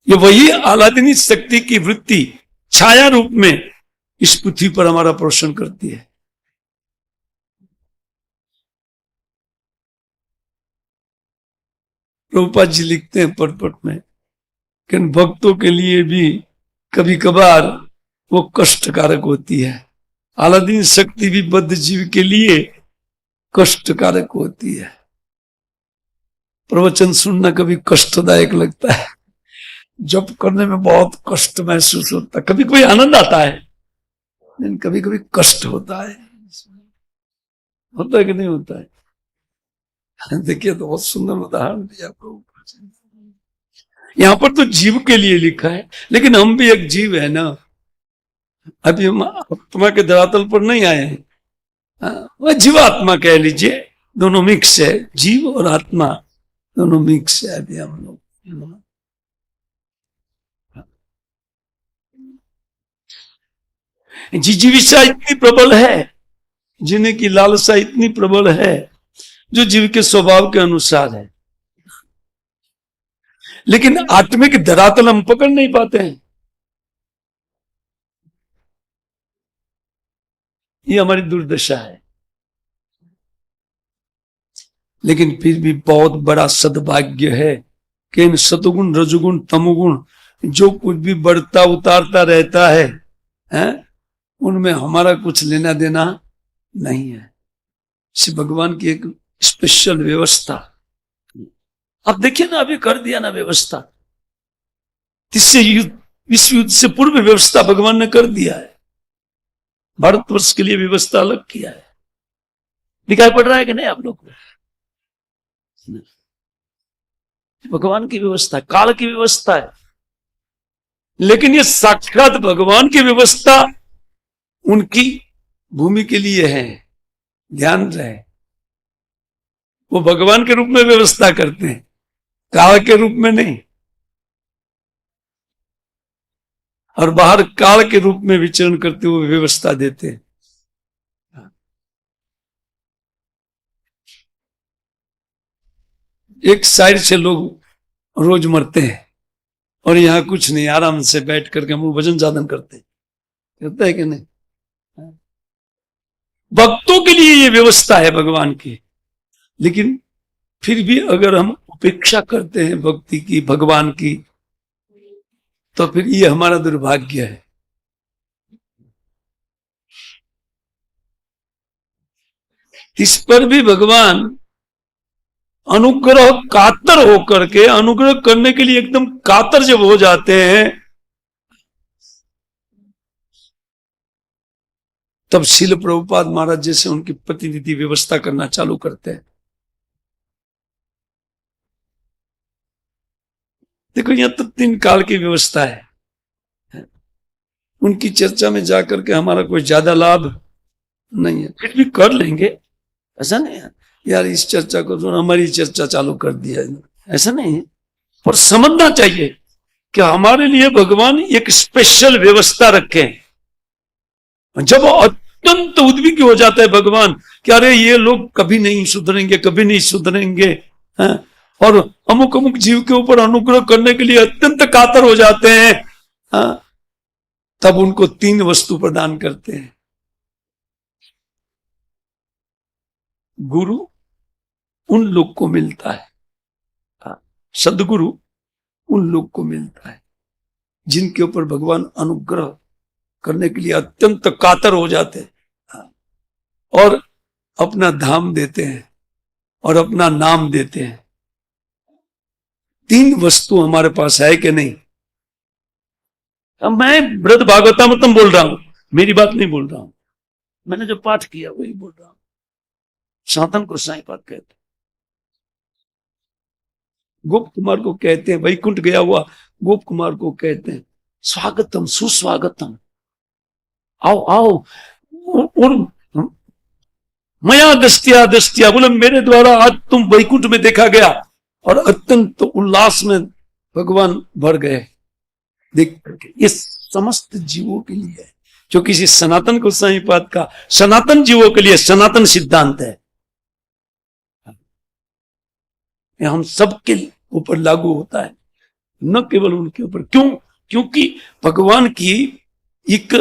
S3: ये वही आह्लादिनी शक्ति की वृत्ति छाया रूप में इस पृथ्वी पर हमारा पोषण करती है। प्रभुपाद जी लिखते हैं पट में कि भक्तों के लिए भी कभी कभार वो कष्टकारक होती है। आह्लादिनी शक्ति भी बद्ध जीव के लिए कष्टकारक होती है। प्रवचन सुनना कभी कष्टदायक लगता है, जप करने में बहुत कष्ट महसूस होता है, कभी कोई आनंद आता है लेकिन कभी कभी कष्ट होता है। होता है कि नहीं होता है? देखिए तो बहुत सुंदर उदाहरण दिया प्रभु। यहां पर तो जीव के लिए लिखा है, लेकिन हम भी एक जीव है ना, अभी हम आत्मा के धरातल पर नहीं आए हैं। वह जीवात्मा कह लीजिए, दोनों मिक्स है, जीव और आत्मा दोनों मिक्स है अभी हम लोग। जिजीविषा इतनी प्रबल है, जीने की लालसा इतनी प्रबल है जो जीव के स्वभाव के अनुसार है, लेकिन आत्मिक धरातल हम पकड़ नहीं पाते हैं। ये हमारी दुर्दशा है। लेकिन फिर भी बहुत बड़ा सद्भाग्य है कि इन सतुगुण रजुगुण तमुगुण जो कुछ भी बढ़ता उतारता रहता है उनमें हमारा कुछ लेना देना नहीं है। श्री भगवान की एक स्पेशल व्यवस्था आप देखिए ना, अभी कर दिया ना व्यवस्था, तीसरे युद्ध विश्व युद्ध से पूर्व व्यवस्था भगवान ने कर दिया है। भारतवर्ष के लिए व्यवस्था अलग किया है। दिखाई पड़ रहा है कि नहीं आप लोग को? भगवान की व्यवस्था, काल की व्यवस्था है, लेकिन ये साक्षात भगवान की व्यवस्था उनकी भूमि के लिए है। ध्यान रहे, वो भगवान के रूप में व्यवस्था करते हैं, काल के रूप में नहीं। और बाहर काल के रूप में विचरण करते हुए व्यवस्था देते हैं। एक साइड से लोग रोज मरते हैं और यहां कुछ नहीं, आराम से बैठ करके हम भजन साधन करते हैं, कहता है कि नहीं? भक्तों के लिए ये व्यवस्था है भगवान की, लेकिन फिर भी अगर हम उपेक्षा करते हैं भक्ति की, भगवान की, तो फिर ये हमारा दुर्भाग्य है। इस पर भी भगवान अनुग्रह कातर होकर के, अनुग्रह करने के लिए एकदम कातर जब हो जाते हैं, तब श्रील प्रभुपाद महाराज जैसे उनकी प्रतिनिधि व्यवस्था करना चालू करते हैं। देखो यहां तो 3 काल की व्यवस्था है, उनकी चर्चा में जाकर के हमारा कोई ज्यादा लाभ नहीं है, फिर भी कर लेंगे, ऐसा नहीं है यार इस चर्चा को तो हमारी चर्चा चालू कर दिया, ऐसा नहीं है। पर समझना चाहिए कि हमारे लिए भगवान एक स्पेशल व्यवस्था रखे। जब अत्यंत उद्विग्न हो जाता है भगवान कि अरे ये लोग कभी नहीं सुधरेंगे, कभी नहीं सुधरेंगे, और अमुक अमुक जीव के ऊपर अनुग्रह करने के लिए अत्यंत कातर हो जाते हैं, तब उनको 3 वस्तु प्रदान करते हैं। गुरु उन लोग को मिलता है, सदगुरु उन लोग को मिलता है जिनके ऊपर भगवान अनुग्रह करने के लिए अत्यंत कातर हो जाते हैं और अपना धाम देते हैं और अपना नाम देते हैं। 3 वस्तु हमारे पास है कि नहीं? अब मैं बृहद भागवतामृतम बोल रहा हूं, मेरी बात नहीं बोल रहा हूं, मैंने जो पाठ किया वही बोल रहा हूं। सनातन गोसाई पाठ कहते, गोप कुमार को कहते हैं, वैकुंठ गया हुआ गोप कुमार को कहते हैं स्वागतम सुस्वागतम, आओ आओ, और मया दस्तिया दस्तिया, बोले मेरे द्वारा आज तुम वैकुंठ में देखा गया, और अत्यंत उल्लास में भगवान भर गए देख करके। ये समस्त जीवों के लिए है, जो किसी सनातन गोसाई पाद का सनातन जीवों के लिए सनातन सिद्धांत है, ये हम सबके ऊपर लागू होता है, न केवल उनके ऊपर। क्यों? क्योंकि भगवान की एक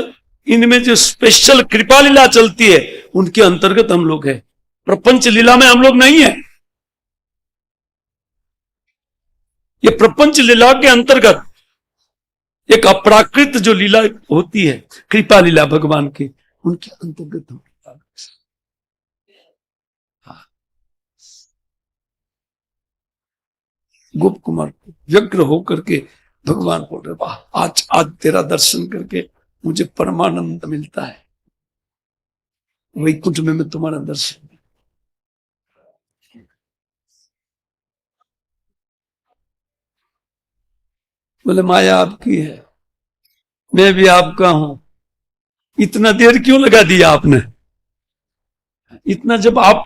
S3: इनमें जो स्पेशल कृपा लीला चलती है उनके अंतर्गत हम लोग हैं, प्रपंच लीला में हम लोग नहीं है। ये प्रपंच लीला के अंतर्गत एक अपराकृत जो लीला होती है, कृपा लीला भगवान की, उनके अंतर्गत हम गोप कुमार को व्यग्र होकर के भगवान बोल रहे, वाह आज आज तेरा दर्शन करके मुझे परमानंद मिलता है, वैकुंठ में मैं तुम्हारा दर्शन। बोले माया आपकी है, मैं भी आपका हूं, इतना देर क्यों लगा दिया आपने? इतना जब आप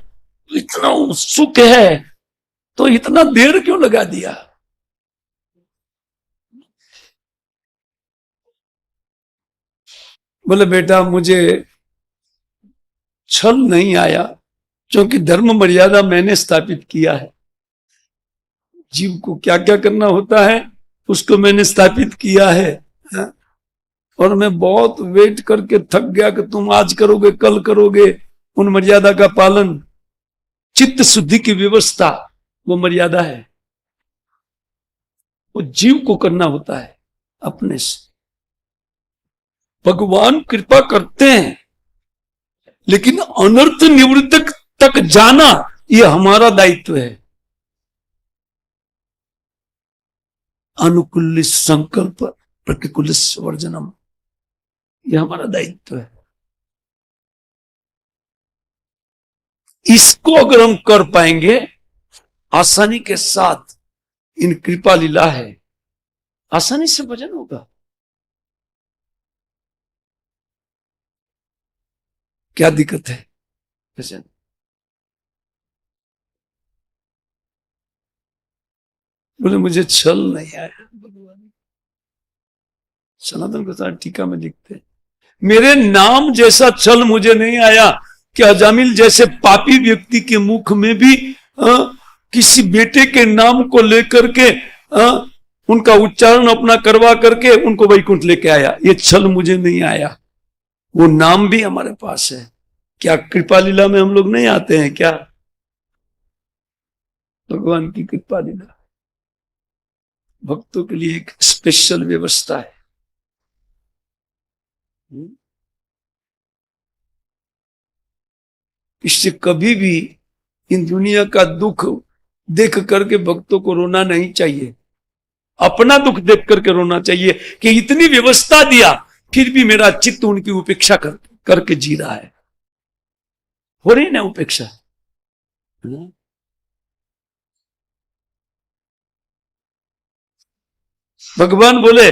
S3: इतना उत्सुक है तो इतना देर क्यों लगा दिया? बोले बेटा मुझे छल नहीं आया, क्योंकि धर्म मर्यादा मैंने स्थापित किया है, जीव को क्या क्या करना होता है उसको मैंने स्थापित किया है, और मैं बहुत वेट करके थक गया कि तुम आज करोगे कल करोगे उन मर्यादा का पालन। चित्त शुद्धि की व्यवस्था वो मर्यादा है, वो जीव को करना होता है। अपने से। भगवान कृपा करते हैं, लेकिन अनर्थ निवृत्ति तक जाना यह हमारा दायित्व है। अनुकूल संकल्प प्रतिकूल वर्जनम, यह हमारा दायित्व है। इसको अगर हम कर पाएंगे आसानी के साथ, इन कृपा लीला है, आसानी से भजन होगा। क्या दिक्कत है भजन? बोले मुझे छल नहीं आया। भगवान सनातन गोस्वामी टीका में लिखते हैं, मेरे नाम जैसा छल मुझे नहीं आया कि अजामिल जैसे पापी व्यक्ति के मुख में भी किसी बेटे के नाम को लेकर के उनका उच्चारण अपना करवा करके उनको वैकुंठ लेके आया। ये छल मुझे नहीं आया। वो नाम भी हमारे पास है। क्या कृपा लीला में हम लोग नहीं आते हैं क्या? भगवान की कृपा लीला भक्तों के लिए एक स्पेशल व्यवस्था है। इससे कभी भी इन दुनिया का दुख देख करके भक्तों को रोना नहीं चाहिए। अपना दुख देख करके रोना चाहिए कि इतनी व्यवस्था दिया फिर भी मेरा चित्त उनकी उपेक्षा करके जी रहा है। हो रही ना उपेक्षा? भगवान बोले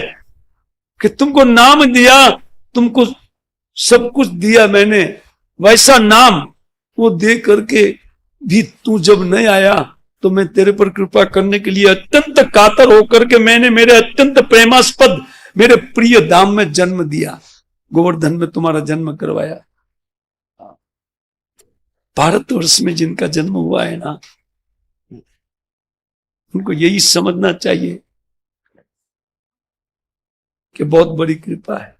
S3: कि तुमको नाम दिया, तुमको सब कुछ दिया मैंने, वैसा नाम वो दे करके भी तू जब नहीं आया तो मैं तेरे पर कृपा करने के लिए अत्यंत कातर होकर के मैंने मेरे अत्यंत प्रेमास्पद मेरे प्रिय धाम में जन्म दिया, गोवर्धन में तुम्हारा जन्म करवाया। भारतवर्ष में जिनका जन्म हुआ है ना, उनको यही समझना चाहिए कि बहुत बड़ी कृपा है।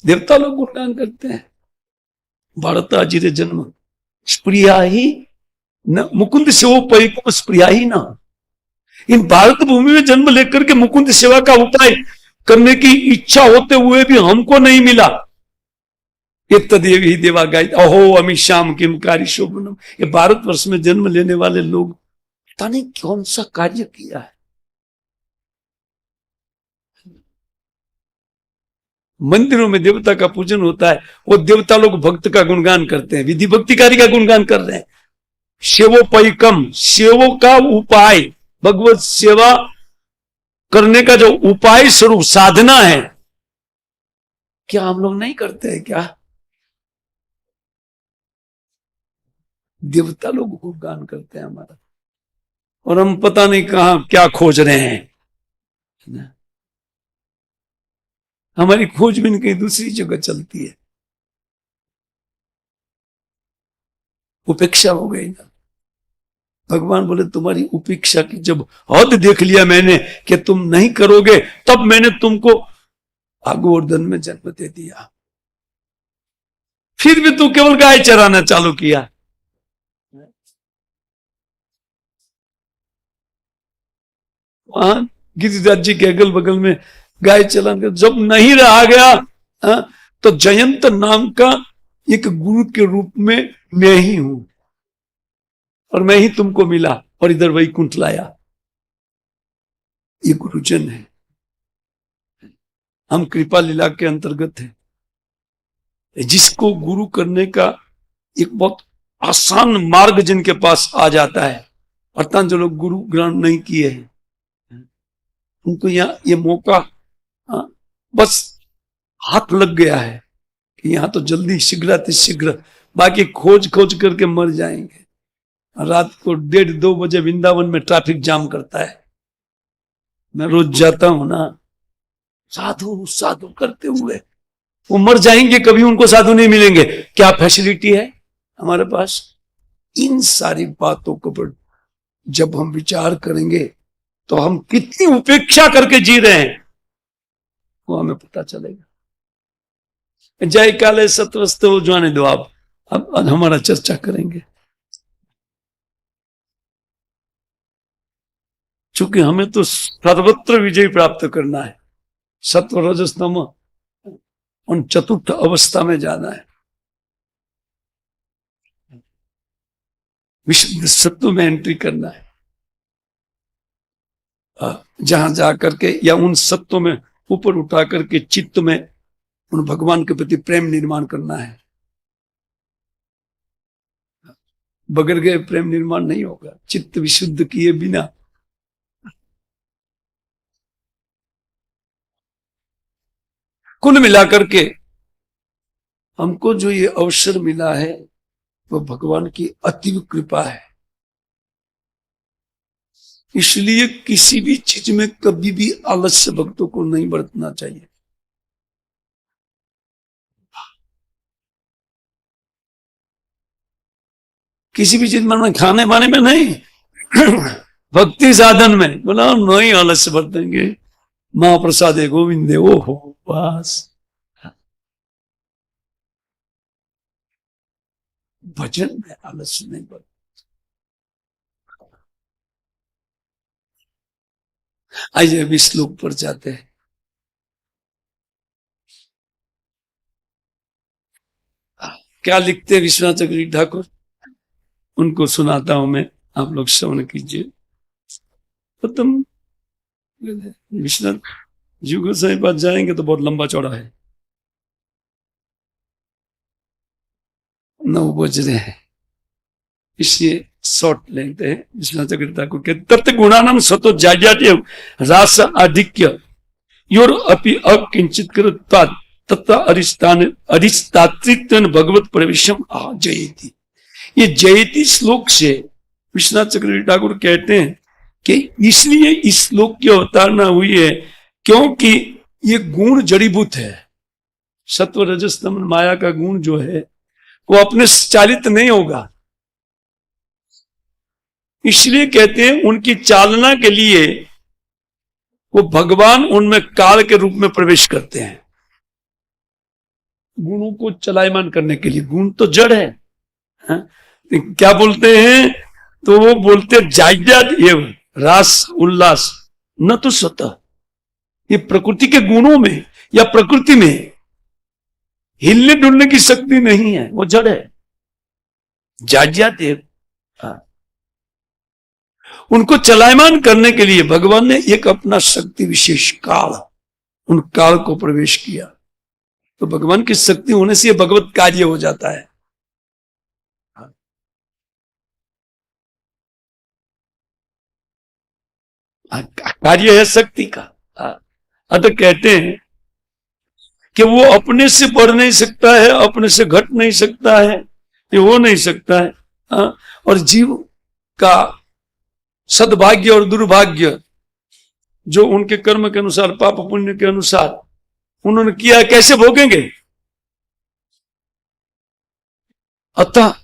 S3: देवता लोग गुणगान करते हैं, भारत आजिरे जन्म स्प्रिया ही न मुकुंद सेवो परिकुम स्प्रिया ही ना। इन भारत भूमि में जन्म लेकर के मुकुंद सेवा का उपाय करने की इच्छा होते हुए भी हमको नहीं मिला। ये तदेव ही देवा गाय अहो अमी श्याम किम कार्य शोभनम। ये भारतवर्ष में जन्म लेने वाले लोग पता नहीं कौन सा कार्य किया है। मंदिरों में देवता का पूजन होता है, वो देवता लोग भक्त का गुणगान करते हैं, विधि भक्ति कार्य का गुणगान कर रहे हैं। सेवोपैकम, सेवो का उपाय, भगवत सेवा करने का जो उपाय स्वरूप साधना है, क्या हम लोग नहीं करते हैं क्या? देवता लोग गुणगान करते हैं हमारा, और हम पता नहीं कहां क्या खोज रहे हैं। हमारी खोजबीन कहीं दूसरी जगह चलती है। उपेक्षा हो गई ना। भगवान बोले तुम्हारी उपेक्षा की जब हद देख लिया मैंने कि तुम नहीं करोगे, तब मैंने तुमको गोवर्धन में जन्म दे दिया। फिर भी तू केवल गाय चराना चालू किया। वहां गिरिराज जी के अगल बगल में गाय चलाने जब नहीं रहा गया तो जयंत नाम का एक गुरु के रूप में मैं ही हूं, और मैं ही तुमको मिला और इधर वैकुंठ लाया। ये गुरुजन है, हम कृपा लीला के अंतर्गत है। जिसको गुरु करने का एक बहुत आसान मार्ग जिनके पास आ जाता है, अर्थात जो लोग गुरु ग्रहण नहीं किए हैं, उनको यहाँ ये मौका बस हाथ लग गया है कि यहां तो जल्दी शीघ्र, बाकी खोज करके मर जाएंगे। रात को 1:30-2 बजे वृंदावन में ट्रैफिक जाम करता है। मैं रोज जाता हूं ना, साधु करते हुए वो मर जाएंगे, कभी उनको साधु नहीं मिलेंगे। क्या फैसिलिटी है हमारे पास? इन सारी बातों को जब हम विचार करेंगे तो हम कितनी उपेक्षा करके जी रहे हैं वो हमें पता चलेगा। जय काले सतवस्त हो जाने दो आप, अब हमारा चर्चा करेंगे। चूंकि हमें तो सर्वत्र विजय प्राप्त करना है, सत्व रजस तम उन चतुर्थ अवस्था में जाना है, विशुद्ध सत्व में एंट्री करना है, जहां जा करके या उन सत्व में ऊपर उठा करके चित्त में उन भगवान के प्रति प्रेम निर्माण करना है। बगैर गए प्रेम निर्माण नहीं होगा, चित्त विशुद्ध किए बिना। कुल मिलाकर के हमको जो ये अवसर मिला है वो भगवान की अतीव कृपा है। इसलिए किसी भी चीज में कभी भी आलस्य भक्तों को नहीं बरतना चाहिए। किसी भी चीज में, खाने पाने में नहीं, भक्ति साधन में बोला नहीं आलस्य बरतेंगे, महाप्रसादे गोविंदे, ओ हो बस। भजन में आलस्य नहीं बरत। आइए अभी श्लोक पर जाते हैं। क्या लिखते हैं विश्वनाथ चक्रवर्ती ठाकुर, उनको सुनाता हूं मैं, आप लोग श्रवण कीजिए। तुम विश्वनाथ जी को सही बात जाएंगे तो बहुत लंबा चौड़ा है, 9 बज रहे हैं, इसलिए शॉर्ट लेते हैं। विश्वनाथ चक्रवर्ती ठाकुर के तत्व गुणानाम सतो जाड्याट्य रास आधिक्य योर अपि अकिंचित कृत्वात् तथा अरिष्टात्रित्वेन भगवत प्रवेशम आ जयति। ये जयति श्लोक से विश्वनाथ चक्रवर्ती ठाकुर कहते हैं कि इसलिए इस श्लोक की अवतारणा हुई है क्योंकि ये गुण जड़ीभूत है। सत्व रजस तम माया का गुण जो है वो अपने से चालित नहीं होगा, इसलिए कहते हैं उनकी चालना के लिए वो भगवान उनमें काल के रूप में प्रवेश करते हैं, गुणों को चलायमान करने के लिए। गुण तो जड़ है, क्या बोलते हैं, तो वो बोलते जाड्यात एव रास उल्लास न तो स्वतः। ये प्रकृति के गुणों में या प्रकृति में हिलने डुलने की शक्ति नहीं है, वो जड़ है। जाड्यात एव, उनको चलायमान करने के लिए भगवान ने एक अपना शक्ति विशेष काल, उन काल को प्रवेश किया। तो भगवान की शक्ति होने से भगवत कार्य हो जाता है। कार्य है शक्ति का। अतः कहते हैं कि वो अपने से बढ़ नहीं सकता है, अपने से घट नहीं सकता है, ये हो नहीं सकता है। और जीव का सद्भाग्य और दुर्भाग्य जो उनके कर्म के अनुसार, पाप पुण्य के अनुसार उन्होंने किया, कैसे भोगेंगे। अतः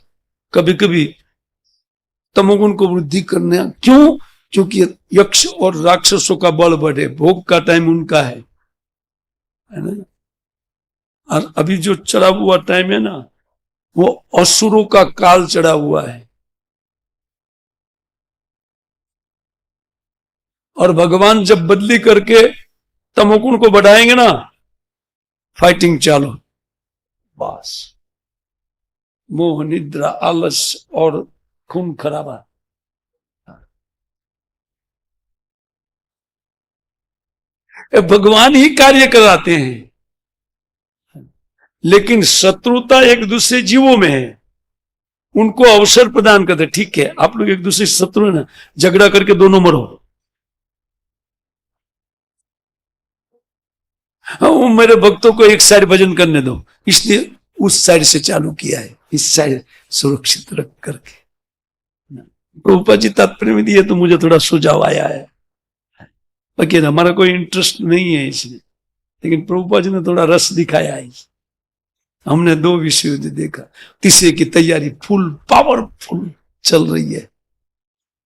S3: कभी कभी तमोगुण को वृद्धि करने, क्यों, क्योंकि यक्ष और राक्षसों का बल बढ़े, भोग का टाइम उनका है ना। और अभी जो चढ़ा हुआ टाइम है ना, वो असुरों का काल चढ़ा हुआ है। और भगवान जब बदली करके तमोगुण को बढ़ाएंगे ना, फाइटिंग चालू, बस मोह निद्रा आलस और खून खराबा। भगवान ही कार्य कराते हैं, लेकिन शत्रुता एक दूसरे जीवों में है, उनको अवसर प्रदान करते। ठीक है, आप लोग एक दूसरे शत्रु है ना, झगड़ा करके दोनों मरो। वो मेरे भक्तों को एक साइड भजन करने दो, इसलिए उस साइड से चालू किया है, इस साइड सुरक्षित रख करके। प्रभुपाद जी तात्पर्य में दिए तो मुझे थोड़ा सुझाव आया है, बाकी हमारा कोई इंटरेस्ट नहीं है इसमें, लेकिन प्रभुपाद जी ने थोड़ा रस दिखाया है। हमने 2 विश्व युद्ध देखा, तीसरे की तैयारी फुल पावरफुल चल रही है,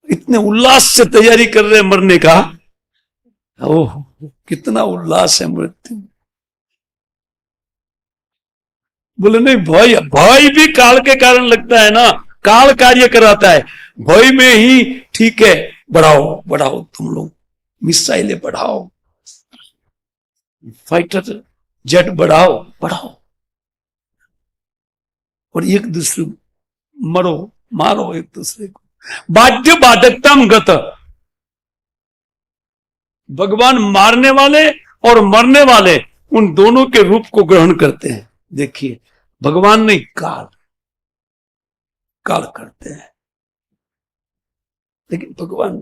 S3: इतने उल्लास से तैयारी कर रहे हैं मरने का। ओह कितना उल्लास है मृत्यु। बोले नहीं, भय, भय भी काल के कारण लगता है ना, काल कार्य कराता है। भय में ही ठीक है, बढ़ाओ बढ़ाओ, तुम लोग मिसाइलें बढ़ाओ, फाइटर जेट बढ़ाओ बढ़ाओ, और एक दूसरे मरो मारो एक दूसरे को। बाध्य बाधकताम गत, भगवान मारने वाले और मरने वाले उन दोनों के रूप को ग्रहण करते हैं। देखिए भगवान नहीं, काल काल करते हैं, लेकिन भगवान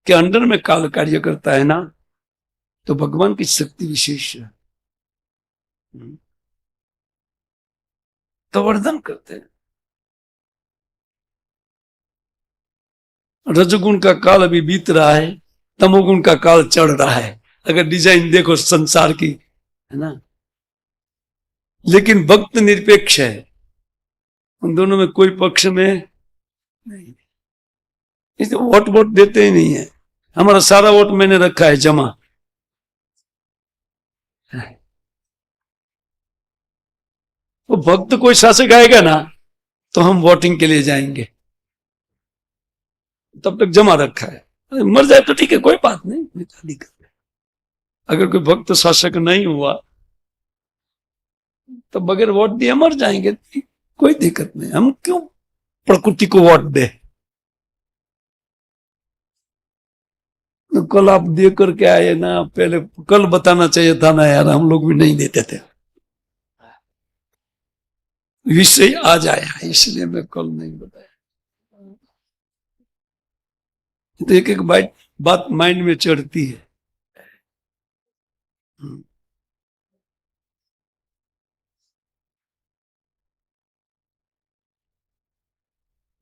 S3: के अंडर में काल कार्य करता है ना, तो भगवान की शक्ति विशेष है, तो वर्धन करते हैं। रजगुण का काल अभी बीत रहा है, तमोगुण का काल चढ़ रहा है। अगर डिजाइन देखो संसार की, है ना, लेकिन भक्त निरपेक्ष है, उन दोनों में कोई पक्ष में नहीं, इसलिए वोट वोट देते ही नहीं है। हमारा सारा वोट मैंने रखा है जमा, वो भक्त कोई शासक आएगा ना तो हम वोटिंग के लिए जाएंगे, तब तक जमा रखा है। मर जाए तो ठीक है, कोई बात नहीं, दिक्कत है। अगर कोई भक्त शासक नहीं हुआ तो बगैर वोट दिए मर जाएंगे, कोई दिक्कत नहीं। हम क्यों प्रकृति को वोट दे? तो कल आप दे करके आए ना, पहले कल बताना चाहिए था ना यार, हम लोग भी नहीं देते थे। विषय आज आया इसलिए मैं कल नहीं बताया। तो एक एक बात माइंड में चढ़ती है।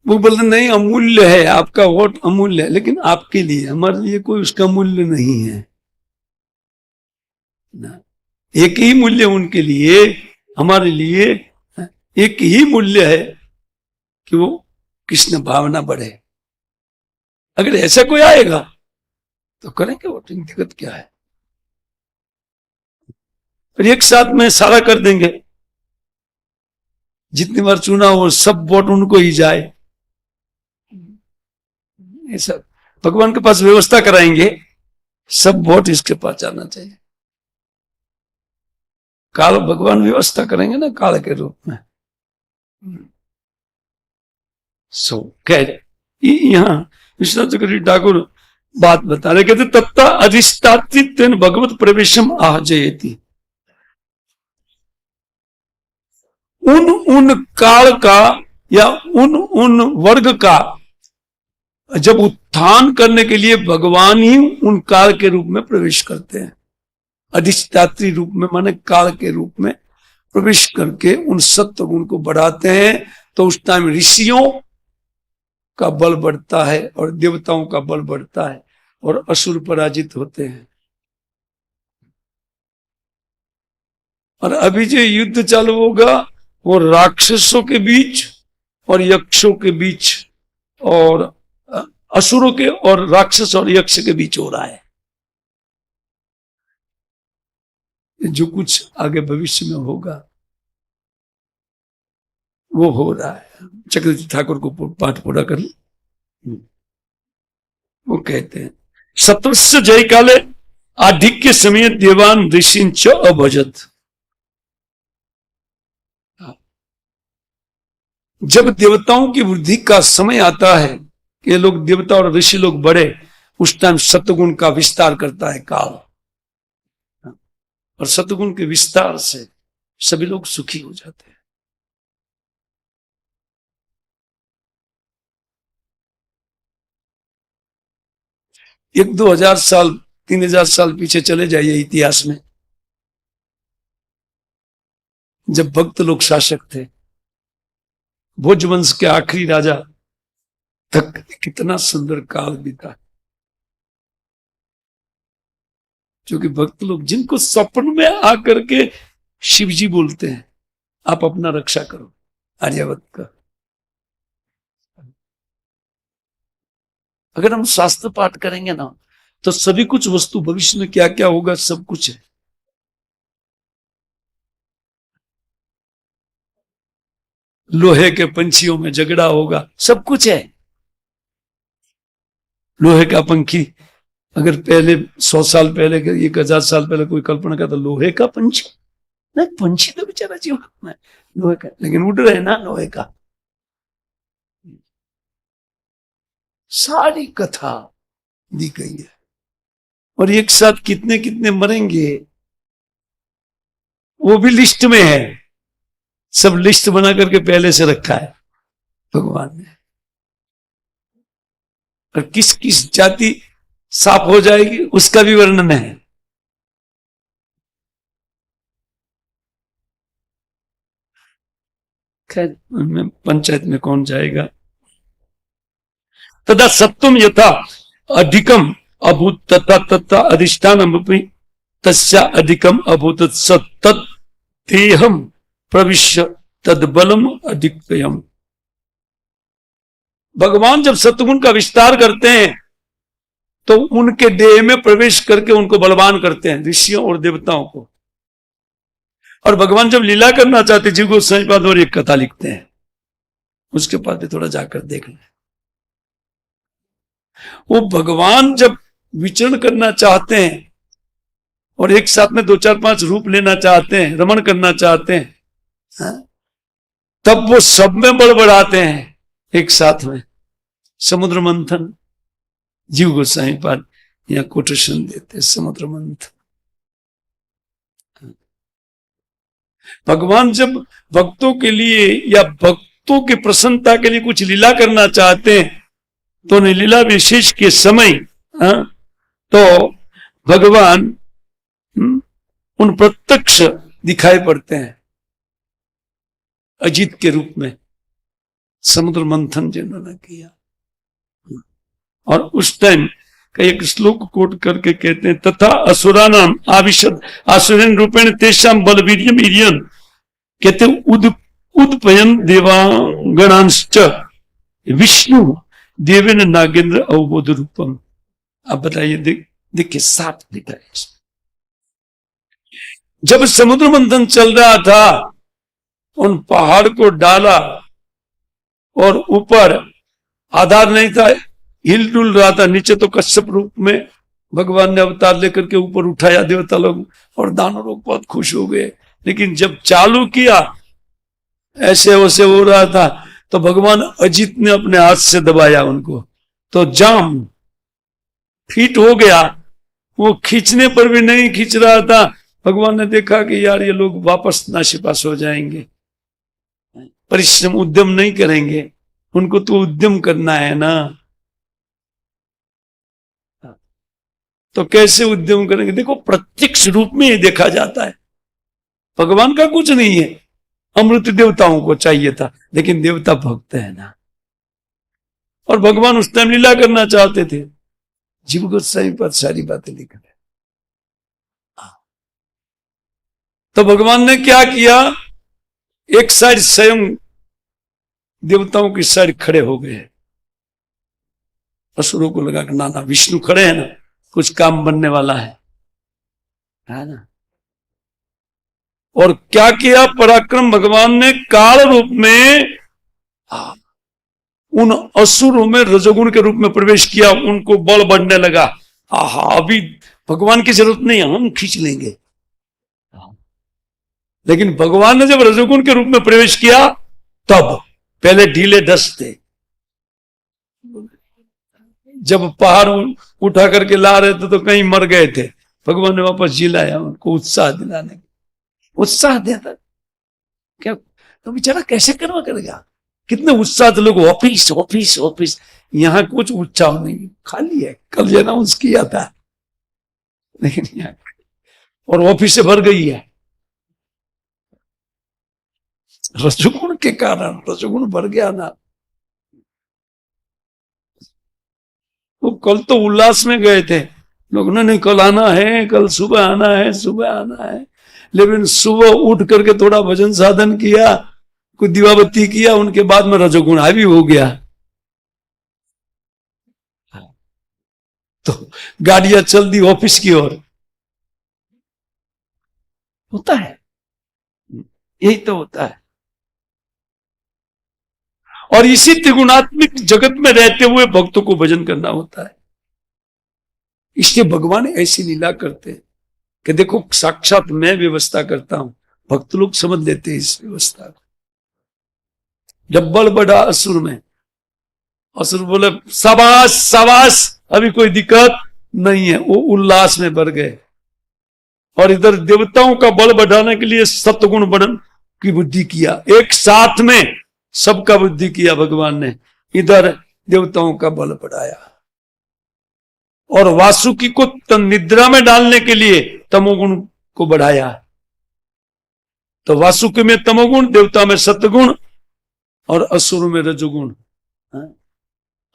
S3: वो बोलते नहीं, अमूल्य है आपका वोट, अमूल्य है, लेकिन आपके लिए, हमारे लिए कोई उसका मूल्य नहीं है ना। एक ही मूल्य उनके लिए, हमारे लिए एक ही मूल्य है कि वो कृष्ण भावना बढ़े। अगर ऐसा कोई आएगा तो करेंगे वोटिंग, दिक्कत क्या है? फिर एक साथ में सारा कर देंगे, जितनी बार चुना हो सब वोट उनको ही जाए, ऐसा भगवान के पास व्यवस्था कराएंगे, सब वोट इसके पास जाना चाहिए। काल भगवान व्यवस्था करेंगे ना काल के रूप में। सो कह रहे यहां विश्वनाथ चक्रवर्ती ठाकुर बात बता रहे, कहते तत्ता अधिष्ठात्रित भगवत प्रवेशम आहजयति। उन काल का या उन वर्ग का जब उत्थान करने के लिए भगवान ही उन काल के रूप में प्रवेश करते हैं। अधिष्ठात्री रूप में माने काल के रूप में प्रवेश करके उन सत्व गुण को बढ़ाते हैं, तो उस टाइम ऋषियों का बल बढ़ता है और देवताओं का बल बढ़ता है और असुर पराजित होते हैं। और अभी जो युद्ध चालू होगा वो राक्षसों के बीच और यक्षों के बीच और असुरों के और राक्षस और यक्ष के बीच हो रहा है। जो कुछ आगे भविष्य में होगा वो हो रहा है। चक्रवर्ती ठाकुर को पाठ पूरा कर लो। वो कहते हैं सतस्य जय काले आधिक्य समय देवान ऋषिंच अभजत। जब देवताओं की वृद्धि का समय आता है कि लोग देवता और ऋषि लोग बढ़े, उस टाइम सतगुण का विस्तार करता है काल, और सतगुण के विस्तार से सभी लोग सुखी हो जाते हैं। एक 2000 साल 3000 साल पीछे चले जाइए इतिहास में, जब भक्त लोग शासक थे, भोजवंश के आखिरी राजा तक कितना सुंदर काल बीता, जो कि भक्त लोग जिनको स्वप्न में आकर के शिव जी बोलते हैं आप अपना रक्षा करो आर्यावर्त का। अगर हम शास्त्र पाठ करेंगे ना तो सभी कुछ वस्तु भविष्य में क्या क्या होगा सब कुछ है। लोहे के पंछियों में झगड़ा होगा, सब कुछ है। लोहे का पंखी अगर पहले 100 साल पहले 1000 साल पहले कोई कल्पना करता लोहे का पंछी, नहीं पंछी तो बेचारा जीवन है लोहे का, लेकिन उड़ रहे ना लोहे का। सारी कथा दी गई है, और एक साथ कितने कितने मरेंगे वो भी लिस्ट में है, सब लिस्ट बना करके पहले से रखा है भगवान ने। और किस किस जाति साफ हो जाएगी उसका भी वर्णन है। खैर उनमें पंचायत में कौन जाएगा। तदा सत्वम यथा अधिकम अभूत तथा तथा अधिष्ठानम तस्या अधिकम अभूत सत्तत् देहम प्रविश्य तद्बलम अधिकतयम। भगवान जब सत्गुण का विस्तार करते हैं तो उनके देह में प्रवेश करके उनको बलवान करते हैं, ऋषियों और देवताओं को। और भगवान जब लीला करना चाहते जीव गोस्वामी पाद और एक कथा लिखते हैं, उसके पास भी थोड़ा जाकर देख लें। वो भगवान जब विचरण करना चाहते हैं और एक साथ में 2 4 5 रूप लेना चाहते हैं, रमण करना चाहते हैं, तब वो सब में बड़ बढ़ाते हैं एक साथ में। समुद्र मंथन जीव गोस्वामी पाद यहाँ कोटेशन देते, समुद्र मंथन। भगवान जब भक्तों के लिए या भक्तों की प्रसन्नता के लिए कुछ लीला करना चाहते हैं तो लीला विशेष के समय तो भगवान उन प्रत्यक्ष दिखाई पड़ते हैं अजित के रूप में। समुद्र मंथन जिन्होंने किया, और उस टाइम का एक श्लोक कोट करके कहते हैं, तथा असुरानाम आविशद आसुरन रूपेण तेषाम बलवीर्यम इरियन, कहते उदपयन देवांगणांश्च विष्णु देवेन नागेंद्र अवबोध रूपम। अब बताइए, देखिए 7 लिखा है। जब समुद्र मंथन चल रहा था, उन पहाड़ को डाला और ऊपर आधार नहीं था, हिल डुल रहा था, नीचे तो कश्यप रूप में भगवान ने अवतार लेकर के ऊपर उठाया देवता लोग, और दानव लोग बहुत खुश हो गए। लेकिन जब चालू किया, ऐसे वैसे हो रहा था, तो भगवान अजित ने अपने हाथ से दबाया उनको, तो जाम फिट हो गया। वो खींचने पर भी नहीं खींच रहा था। भगवान ने देखा कि यार ये लोग वापस नाशीपास हो जाएंगे, परिश्रम उद्यम नहीं करेंगे, उनको तो उद्यम करना है ना। तो कैसे उद्यम करेंगे? देखो प्रत्यक्ष रूप में ये देखा जाता है। भगवान का कुछ नहीं है, अमृत देवताओं को चाहिए था, लेकिन देवता भक्त है ना। और भगवान उस टाइम लीला करना चाहते थे। जीव गोस्वामी पर सारी बातें लिख रहे। तो भगवान ने क्या किया, एक साइड स्वयं देवताओं की साइड खड़े हो गए। असुरों को लगा कि ना ना विष्णु खड़े हैं ना, कुछ काम बनने वाला है ना। और क्या किया पराक्रम भगवान ने, काल रूप में उन असुरों में रजोगुण के रूप में प्रवेश किया, उनको बल बढ़ने लगा। आहा, अभी भगवान की जरूरत नहीं, हम खींच लेंगे। लेकिन भगवान ने जब रजोगुण के रूप में प्रवेश किया, तब पहले ढीले ढस थे। जब पहाड़ उठा करके ला रहे थे तो कहीं मर गए थे, भगवान ने वापस जिलाया उनको, उत्साह दिलाने, उत्साह देता क्या तो बेचारा कैसे करवा करेगा। कितने उत्साह लोग, ऑफिस ऑफिस ऑफिस, यहां कुछ उत्साह नहीं, खाली है। कल अनाउंस किया था, लेकिन यहाँ और ऑफिस से भर गई है। रजोगुण के कारण रजोगुण भर गया ना। वो कल तो उल्लास में गए थे लोग, नहीं कल आना है, कल सुबह आना है, सुबह आना है। लेकिन सुबह उठ करके थोड़ा भजन साधन किया, कुछ दीवाबत्ती किया, उनके बाद में रजोगुण हावी हो गया। तो गाड़ियां चल दी ऑफिस की ओर। होता है, यही तो होता है। और इसी त्रिगुणात्मक जगत में रहते हुए भक्तों को भजन करना होता है। इसलिए भगवान ऐसी लीला करते हैं कि देखो साक्षात मैं व्यवस्था करता हूं, भक्त लोग समझ लेते हैं इस व्यवस्था को। जब बल बढ़ा असुर में, असुर बोले शाबाश शाबाश, अभी कोई दिक्कत नहीं है, वो उल्लास में बढ़ गए। और इधर देवताओं का बल बढ़ाने के लिए सत्वगुण बढ़न की बुद्धि किया, एक साथ में सबका बुद्धि किया भगवान ने। इधर देवताओं का बल बढ़ाया और वासुकी को निद्रा में डालने के लिए तमोगुण को बढ़ाया। तो वासुकी में तमोगुण, देवता में सत्वगुण और असुर में रजोगुण।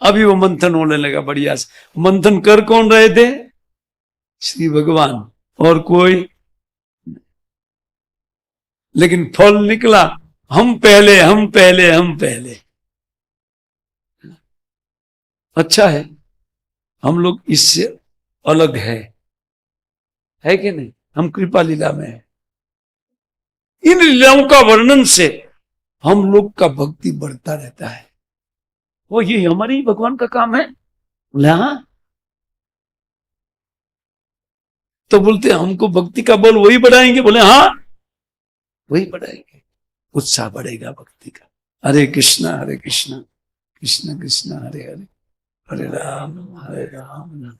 S3: अभी वो मंथन होने लगा बढ़िया से। मंथन कर कौन रहे थे? श्री भगवान, और कोई। लेकिन फल निकला हम पहले, हम पहले, हम पहले। अच्छा है, हम लोग इससे अलग है कि नहीं? हम कृपा लीला में है। इन लीलाओं का वर्णन से हम लोग का भक्ति बढ़ता रहता है। वो ये हमारी भगवान का काम है। बोले हाँ, तो बोलते हमको भक्ति का बल वही बढ़ाएंगे। बोले हाँ, वही बढ़ाएंगे, उत्साह बढ़ेगा भक्ति का। हरे कृष्णा कृष्ण कृष्ण हरे हरे, हरे राम।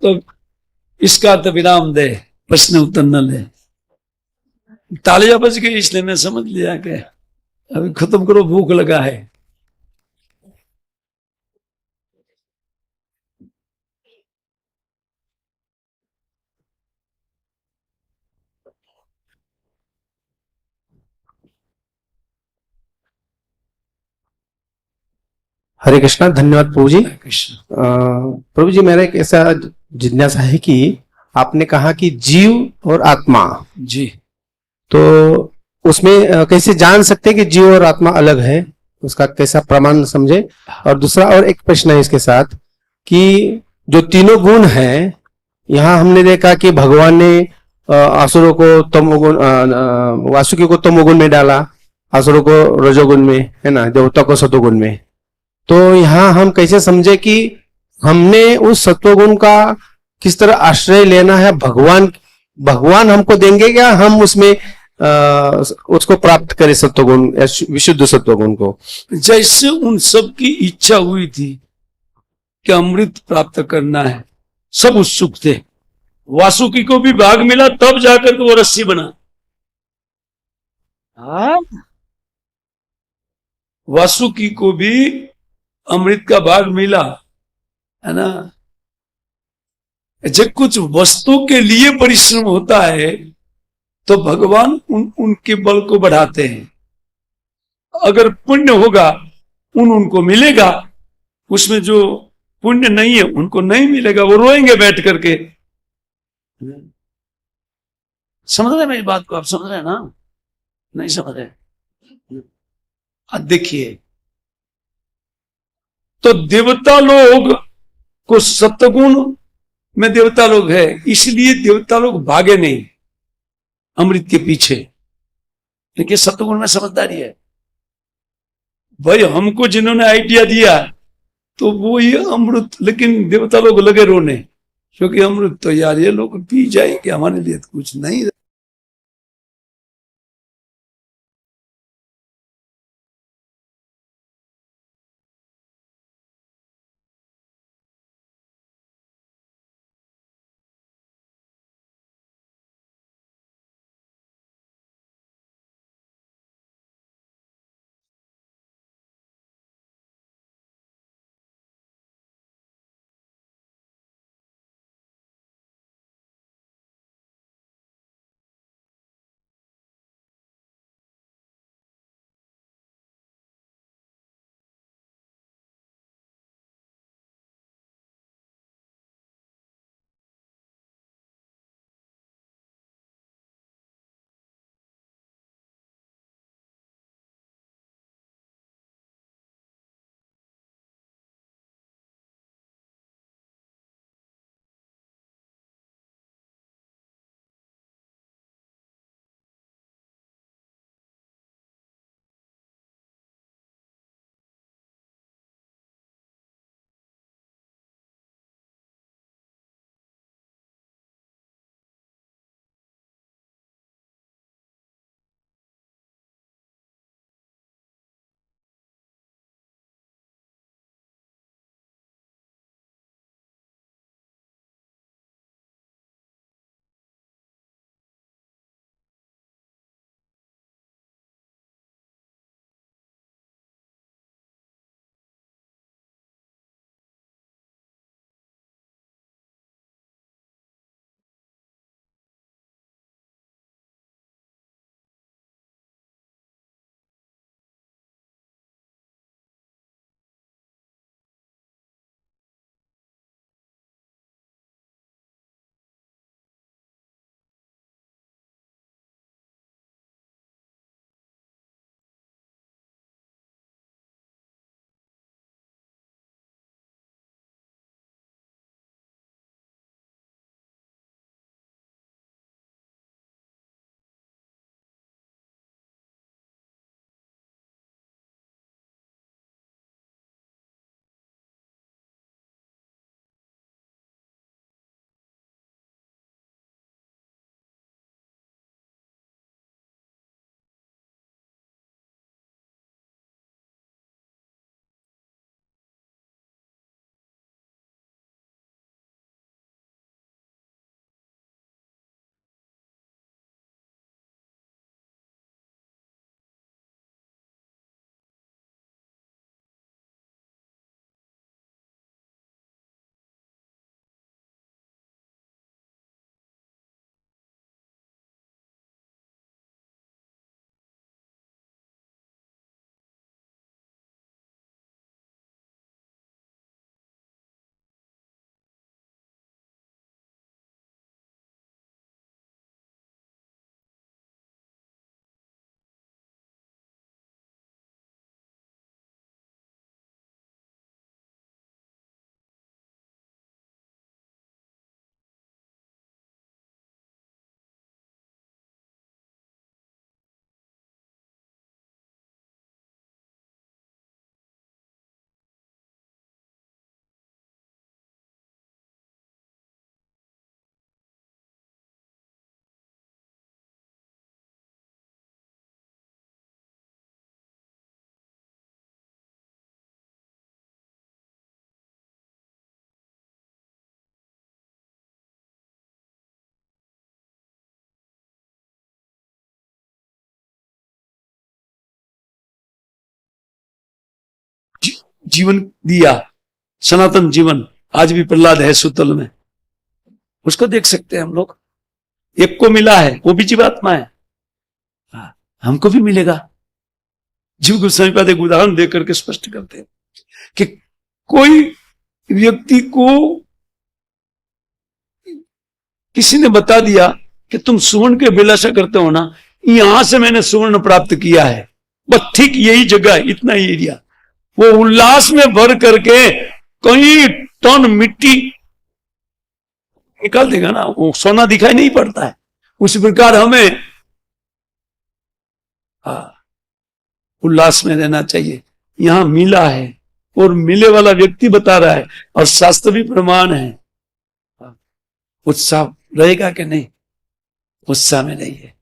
S3: तो इसका तो विराम दे, प्रश्न उत्तर न ले। तालियां बज गई इसलिए मैं समझ लिया कि अभी खत्म करो, भूख लगा है।
S4: हरे कृष्णा। धन्यवाद प्रभु जी।
S3: कृष्ण।
S4: प्रभु जी, मेरा एक ऐसा जिज्ञासा है कि आपने कहा कि जीव और आत्मा,
S3: जी,
S4: तो उसमें कैसे जान सकते हैं कि जीव और आत्मा अलग है? उसका कैसा प्रमाण समझे? और दूसरा और एक प्रश्न है इसके साथ कि जो तीनों गुण हैं, यहाँ हमने देखा कि भगवान ने असुरों को तमोगुण, वासुकी को तमोगुण में डाला, असुरों को रजोगुण में, है ना, देवता को सतोगुण में। तो यहाँ हम कैसे समझे कि हमने उस सत्वगुण का किस तरह आश्रय लेना है? भगवान हमको देंगे क्या हम उसमें उसको प्राप्त करें, सत्वगुण या विशुद्ध सत्वगुण को?
S3: जैसे उन सब की इच्छा हुई थी कि अमृत प्राप्त करना है, सब उत्सुक थे। वासुकी को भी भाग मिला, तब जाकर के वो रस्सी बना। वासुकी को भी अमृत का भाग मिला, है ना। जब कुछ वस्तु के लिए परिश्रम होता है तो भगवान उनके बल को बढ़ाते हैं। अगर पुण्य होगा उनको मिलेगा, उसमें जो पुण्य नहीं है उनको नहीं मिलेगा, वो रोएंगे बैठ करके। समझ रहे मेरी बात को? आप समझ रहे हैं ना? नहीं समझ रहे? अब देखिए, तो देवता लोग को सत्वगुण में देवता लोग है, इसलिए देवता लोग भागे नहीं अमृत के पीछे। देखिए, सत्वगुण में समझदारी है भाई। हमको जिन्होंने आइडिया दिया तो वो ये अमृत, लेकिन देवता लोग लगे रोने, क्योंकि अमृत तो यार ये लोग पी जाएंगे, हमारे लिए तो कुछ नहीं। जीवन दिया, सनातन जीवन, आज भी प्रहलाद है सुतल में, उसको देख सकते हैं हम लोग। एक को मिला है, वो भी जीवात्मा है, हमको भी मिलेगा। जीव गोस्वामी पाद एक उदाहरण देकर करके स्पष्ट करते हैं कि कोई व्यक्ति को किसी ने बता दिया कि तुम सुवर्ण के अभिलाषा करते हो ना, यहां से मैंने सुवर्ण प्राप्त किया है, बस ठीक यही जगह है, इतना ही एरिया। वो उल्लास में भर करके कई टन मिट्टी निकाल देगा ना, वो सोना दिखाई नहीं पड़ता है। उसी प्रकार हमें उल्लास में रहना चाहिए। यहां मिला है और मिले वाला व्यक्ति बता रहा है और शास्त्र भी प्रमाण है। उत्साह रहेगा कि नहीं? उत्साह में नहीं है।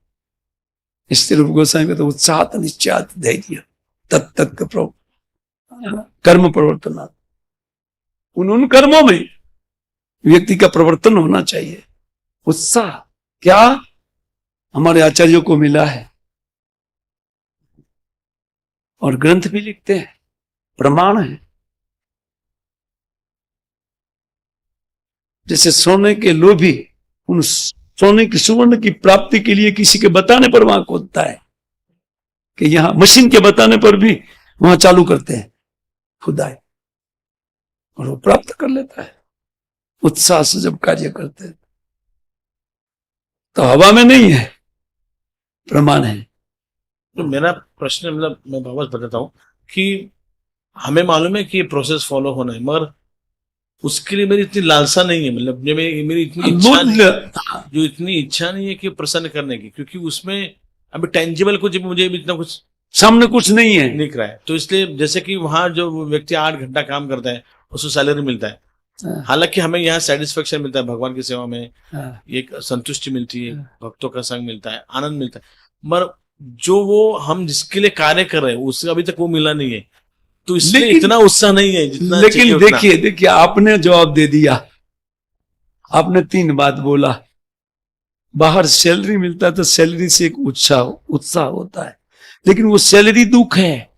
S3: इसलिए रूप गोस्वामी को तो उत्साह निश्चात धैर्य तत्त कर्म प्रवर्तन, उन कर्मों में व्यक्ति का प्रवर्तन होना चाहिए। उत्साह क्या हमारे आचार्यों को मिला है और ग्रंथ भी लिखते हैं, प्रमाण है। जैसे सोने के लोभी उन सोने की सुवर्ण की प्राप्ति के लिए किसी के बताने पर वहां खोदता है, कि यहां मशीन के बताने पर भी वहां चालू करते हैं खुदाई, और वो प्राप्त कर लेता है उत्साह से जब कार्य करते हैं। तो हवा में नहीं है, प्रमाण है।
S5: तो मेरा प्रश्न, मतलब मैं वापस बताता हूँ कि हमें मालूम है कि ये प्रोसेस फॉलो होना है, मगर उसके लिए मेरी इतनी लालसा नहीं है, मतलब मेरी इतनी इच्छा नहीं, जो इतनी इच्छा नहीं है कि प्रसन्न करने की, क्योंकि उसमें अभी टेंजिबल कुछ मुझे इतना कुछ
S3: सामने कुछ नहीं है,
S5: दिख रहा है। तो इसलिए जैसे कि वहां जो व्यक्ति 8 घंटा काम करता है उसको सैलरी मिलता है, हालांकि हमें यहाँ सेटिस्फेक्शन मिलता है भगवान की सेवा में, एक संतुष्टि मिलती है, भक्तों का संग मिलता है, आनंद मिलता है, मगर जो वो हम जिसके लिए कार्य कर रहे हैं उससे अभी तक वो मिला नहीं है, तो इसलिए इतना उत्साह नहीं है जितना।
S3: लेकिन देखिए आपने जवाब दे दिया, आपने 3 बात बोला। बाहर सैलरी मिलता है तो सैलरी से एक उत्साह होता है, लेकिन वो सैलरी दुख है।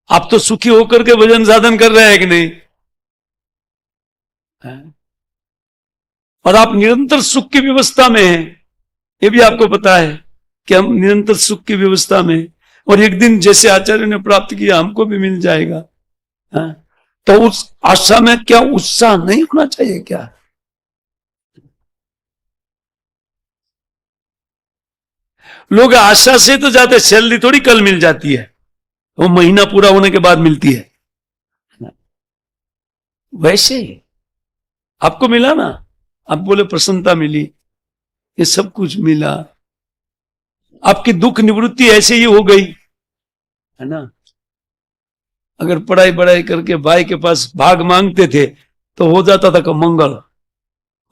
S3: आप तो सुखी होकर के भजन साधन कर रहे हैं कि नहीं? और आप निरंतर सुख की व्यवस्था में हैं, ये भी आपको पता है कि हम निरंतर सुख की व्यवस्था में, और एक दिन जैसे आचार्य ने प्राप्त किया हमको भी मिल जाएगा। तो उस आशा में क्या उत्साह नहीं होना चाहिए क्या? लोग आशा से तो जाते, सैलरी थोड़ी कल मिल जाती है, वो महीना पूरा होने के बाद मिलती है। वैसे ही आपको मिला ना, आप बोले प्रसन्नता मिली, ये सब कुछ मिला, आपकी दुख निवृत्ति ऐसे ही हो गई है ना। अगर पढ़ाई करके भाई के पास भाग मांगते थे तो हो जाता था मंगल,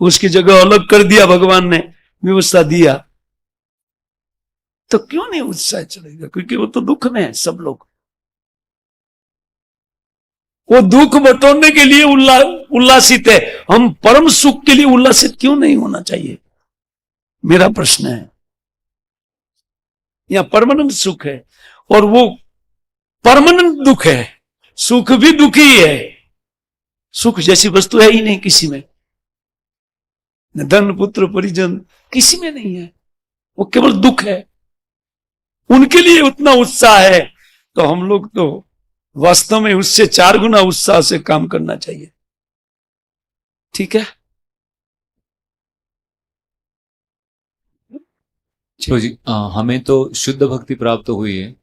S3: उसकी जगह अलग कर दिया भगवान ने, व्यवस्था दिया, तो क्यों नहीं उत्साह चलेगा? क्योंकि वो तो दुख में है सब लोग। वो दुख बटोरने के लिए उल्लासित है, हम परम सुख के लिए उल्लासित क्यों नहीं होना चाहिए? मेरा प्रश्न है। यहां परमानेंट सुख है और वो परमानेंट दुख है। सुख भी दुखी है, सुख जैसी वस्तु है ही नहीं किसी में, न धन पुत्र परिजन किसी में नहीं है, वो केवल दुख है। उनके लिए उतना उत्साह है, तो हम लोग तो वास्तव में उससे 4 गुना उत्साह से काम करना चाहिए। ठीक है
S6: तो जी हमें तो शुद्ध भक्ति प्राप्त हुई है,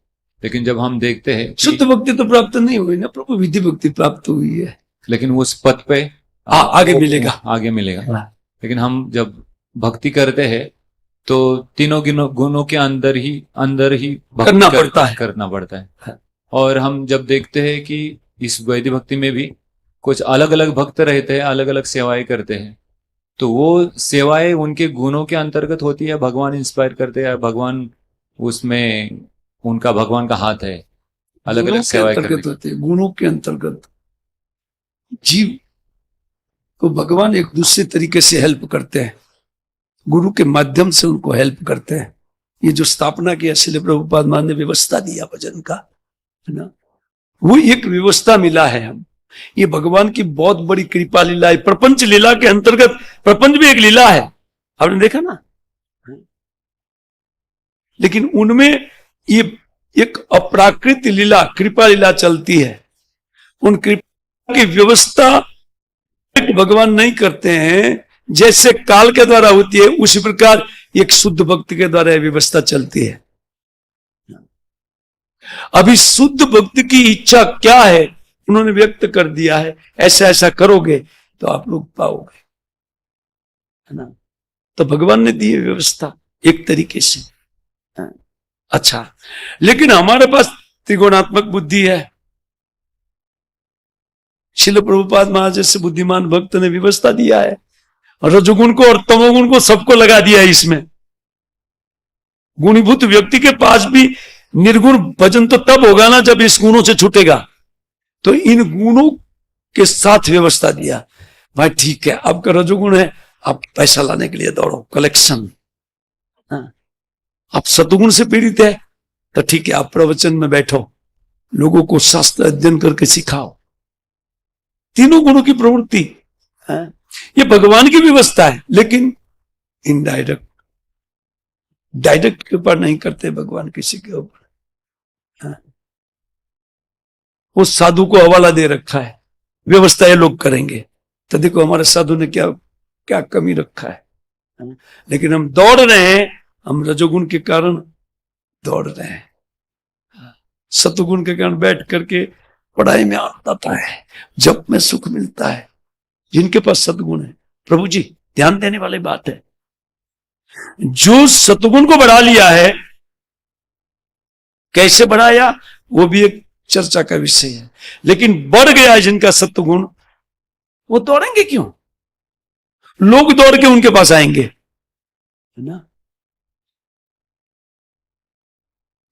S6: लेकिन जब हम देखते हैं
S3: शुद्ध भक्ति तो प्राप्त नहीं हुई ना प्रभु, विधि भक्ति प्राप्त हुई है,
S6: लेकिन उस पद पे
S3: आगे मिलेगा,
S6: आगे मिलेगा। लेकिन हम जब भक्ति करते हैं तो तीनों गुणों के अंदर ही भक्ति करना पड़ता है। और हम जब देखते हैं कि इस वैदिक भक्ति में भी कुछ अलग अलग भक्त रहते हैं, अलग अलग सेवाएं करते हैं, तो वो सेवाएं उनके गुणों के अंतर्गत होती है, भगवान इंस्पायर करते हैं, भगवान उसमें उनका भगवान का हाथ है, अलग अलग सेवाएं करते हैं।
S3: गुणों के अंतर्गत जीव को भगवान एक दूसरे तरीके से हेल्प करते हैं, गुरु के माध्यम से उनको हेल्प करते हैं। ये जो स्थापना की श्रील प्रभुपाद महाराज ने व्यवस्था दिया भजन का, है ना, वो एक व्यवस्था मिला है। हम ये भगवान की बहुत बड़ी कृपा लीला है। प्रपंच लीला के अंतर्गत प्रपंच भी एक लीला है, आपने देखा ना। लेकिन उनमें ये एक अपराकृत लीला, कृपा लीला चलती है। उन कृपा की व्यवस्था भगवान नहीं करते हैं, जैसे काल के द्वारा होती है उसी प्रकार एक शुद्ध भक्त के द्वारा व्यवस्था चलती है। अभी शुद्ध भक्त की इच्छा क्या है उन्होंने व्यक्त कर दिया है, ऐसा ऐसा करोगे तो आप लोग पाओगे, है ना। तो भगवान ने दी है व्यवस्था एक तरीके से। अच्छा, लेकिन हमारे पास त्रिगुणात्मक बुद्धि है। श्रील प्रभुपाद महाराज जैसे बुद्धिमान भक्त ने व्यवस्था दिया है, रजोगुण को और तमोगुण को सबको लगा दिया है इसमें। गुणीभूत व्यक्ति के पास भी निर्गुण भजन तो तब होगा ना जब इस गुणों से छूटेगा। तो इन गुणों के साथ व्यवस्था दिया। भाई ठीक है, आपका रजोगुण है, आप पैसा लाने के लिए दौड़ो, कलेक्शन। आप सतगुण से पीड़ित है तो ठीक है, आप प्रवचन में बैठो, लोगों को शास्त्र अध्ययन करके सिखाओ। तीनों गुणों की प्रवृत्ति ये भगवान की व्यवस्था है, लेकिन इनडायरेक्ट, डायरेक्ट के ऊपर नहीं करते भगवान किसी के ऊपर। वो साधु को हवाला दे रखा है, व्यवस्था ये लोग करेंगे। तो देखो हमारे साधु ने क्या क्या कमी रखा है। लेकिन हम दौड़ रहे हैं, हम रजोगुण के कारण दौड़ रहे हैं। सतगुण के कारण बैठ करके पढ़ाई में आनंद आता है, जब में सुख मिलता है। जिनके पास सतगुण है, प्रभु जी ध्यान देने वाली बात है, जो सतगुण को बढ़ा लिया है, कैसे बढ़ाया वो भी एक चर्चा का विषय है। लेकिन बढ़ गया है जिनका सत्वगुण, वो दौड़ेंगे क्यों? लोग दौड़ के उनके पास आएंगे, है ना।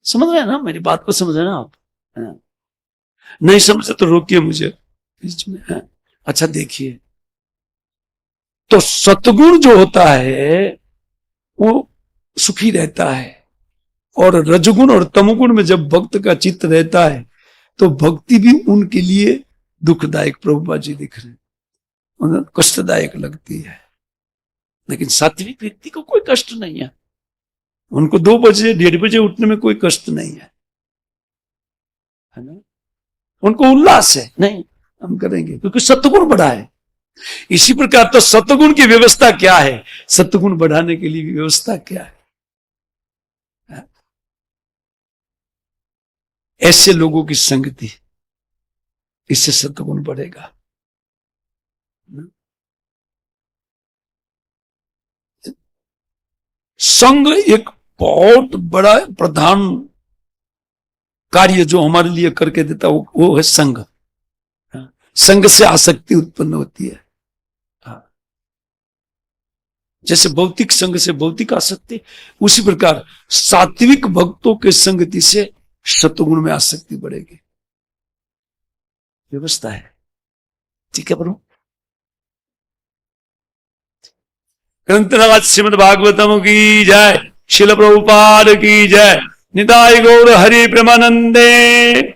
S3: समझ रहे हैं ना मेरी बात को? समझ रहे हैं ना आप? नहीं समझे तो रोकिए मुझे बीच में। अच्छा देखिए, तो सतगुण जो होता है वो सुखी रहता है, और रजगुण और तमगुण में जब भक्त का चित्त रहता है तो भक्ति भी उनके लिए दुखदायक, प्रभुपाद जी दिख रहे हैं, उन्हें कष्टदायक लगती है। लेकिन सात्विक व्यक्ति को कोई कष्ट नहीं है, उनको 2 बजे 1:30 बजे उठने में कोई कष्ट नहीं है ना। उनको उल्लास है, नहीं हम करेंगे क्योंकि सत्वगुण बढ़ा है। इसी प्रकार तो सत्वगुण की व्यवस्था क्या है, सत्वगुण बढ़ाने के लिए व्यवस्था क्या है? ऐसे लोगों की संगति, इससे सत्वगुण बढ़ेगा। संग एक बहुत बड़ा प्रधान कार्य जो हमारे लिए करके देता वो है संग। संग से आसक्ति उत्पन्न होती है। जैसे भौतिक संग से भौतिक आसक्ति, उसी प्रकार सात्विक भक्तों के संगति से सत्वगुण में आसक्ति बढ़ेगी। व्यवस्था है, ठीक है प्रभु। ग्रंथराज श्रीमद् भागवतम की जय, शिल प्रभुपाद की जय, निताय गौर हरि प्रेमानंदे।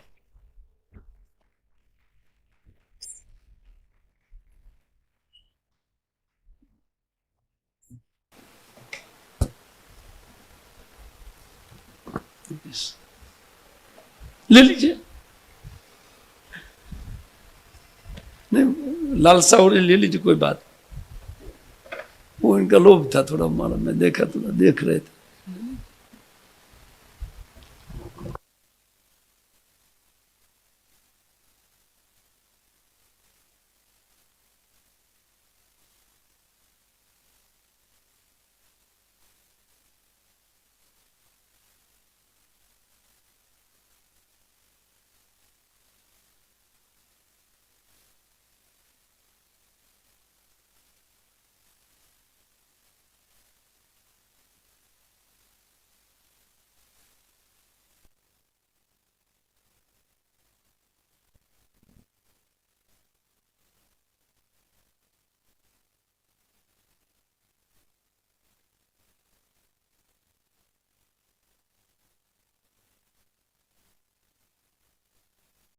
S3: ले लीजिए, नहीं लालसा हो रही ले लीजिए, कोई बात। वो इनका लोभ था थोड़ा, हमारा मैं देखा, थोड़ा देख रहे थे।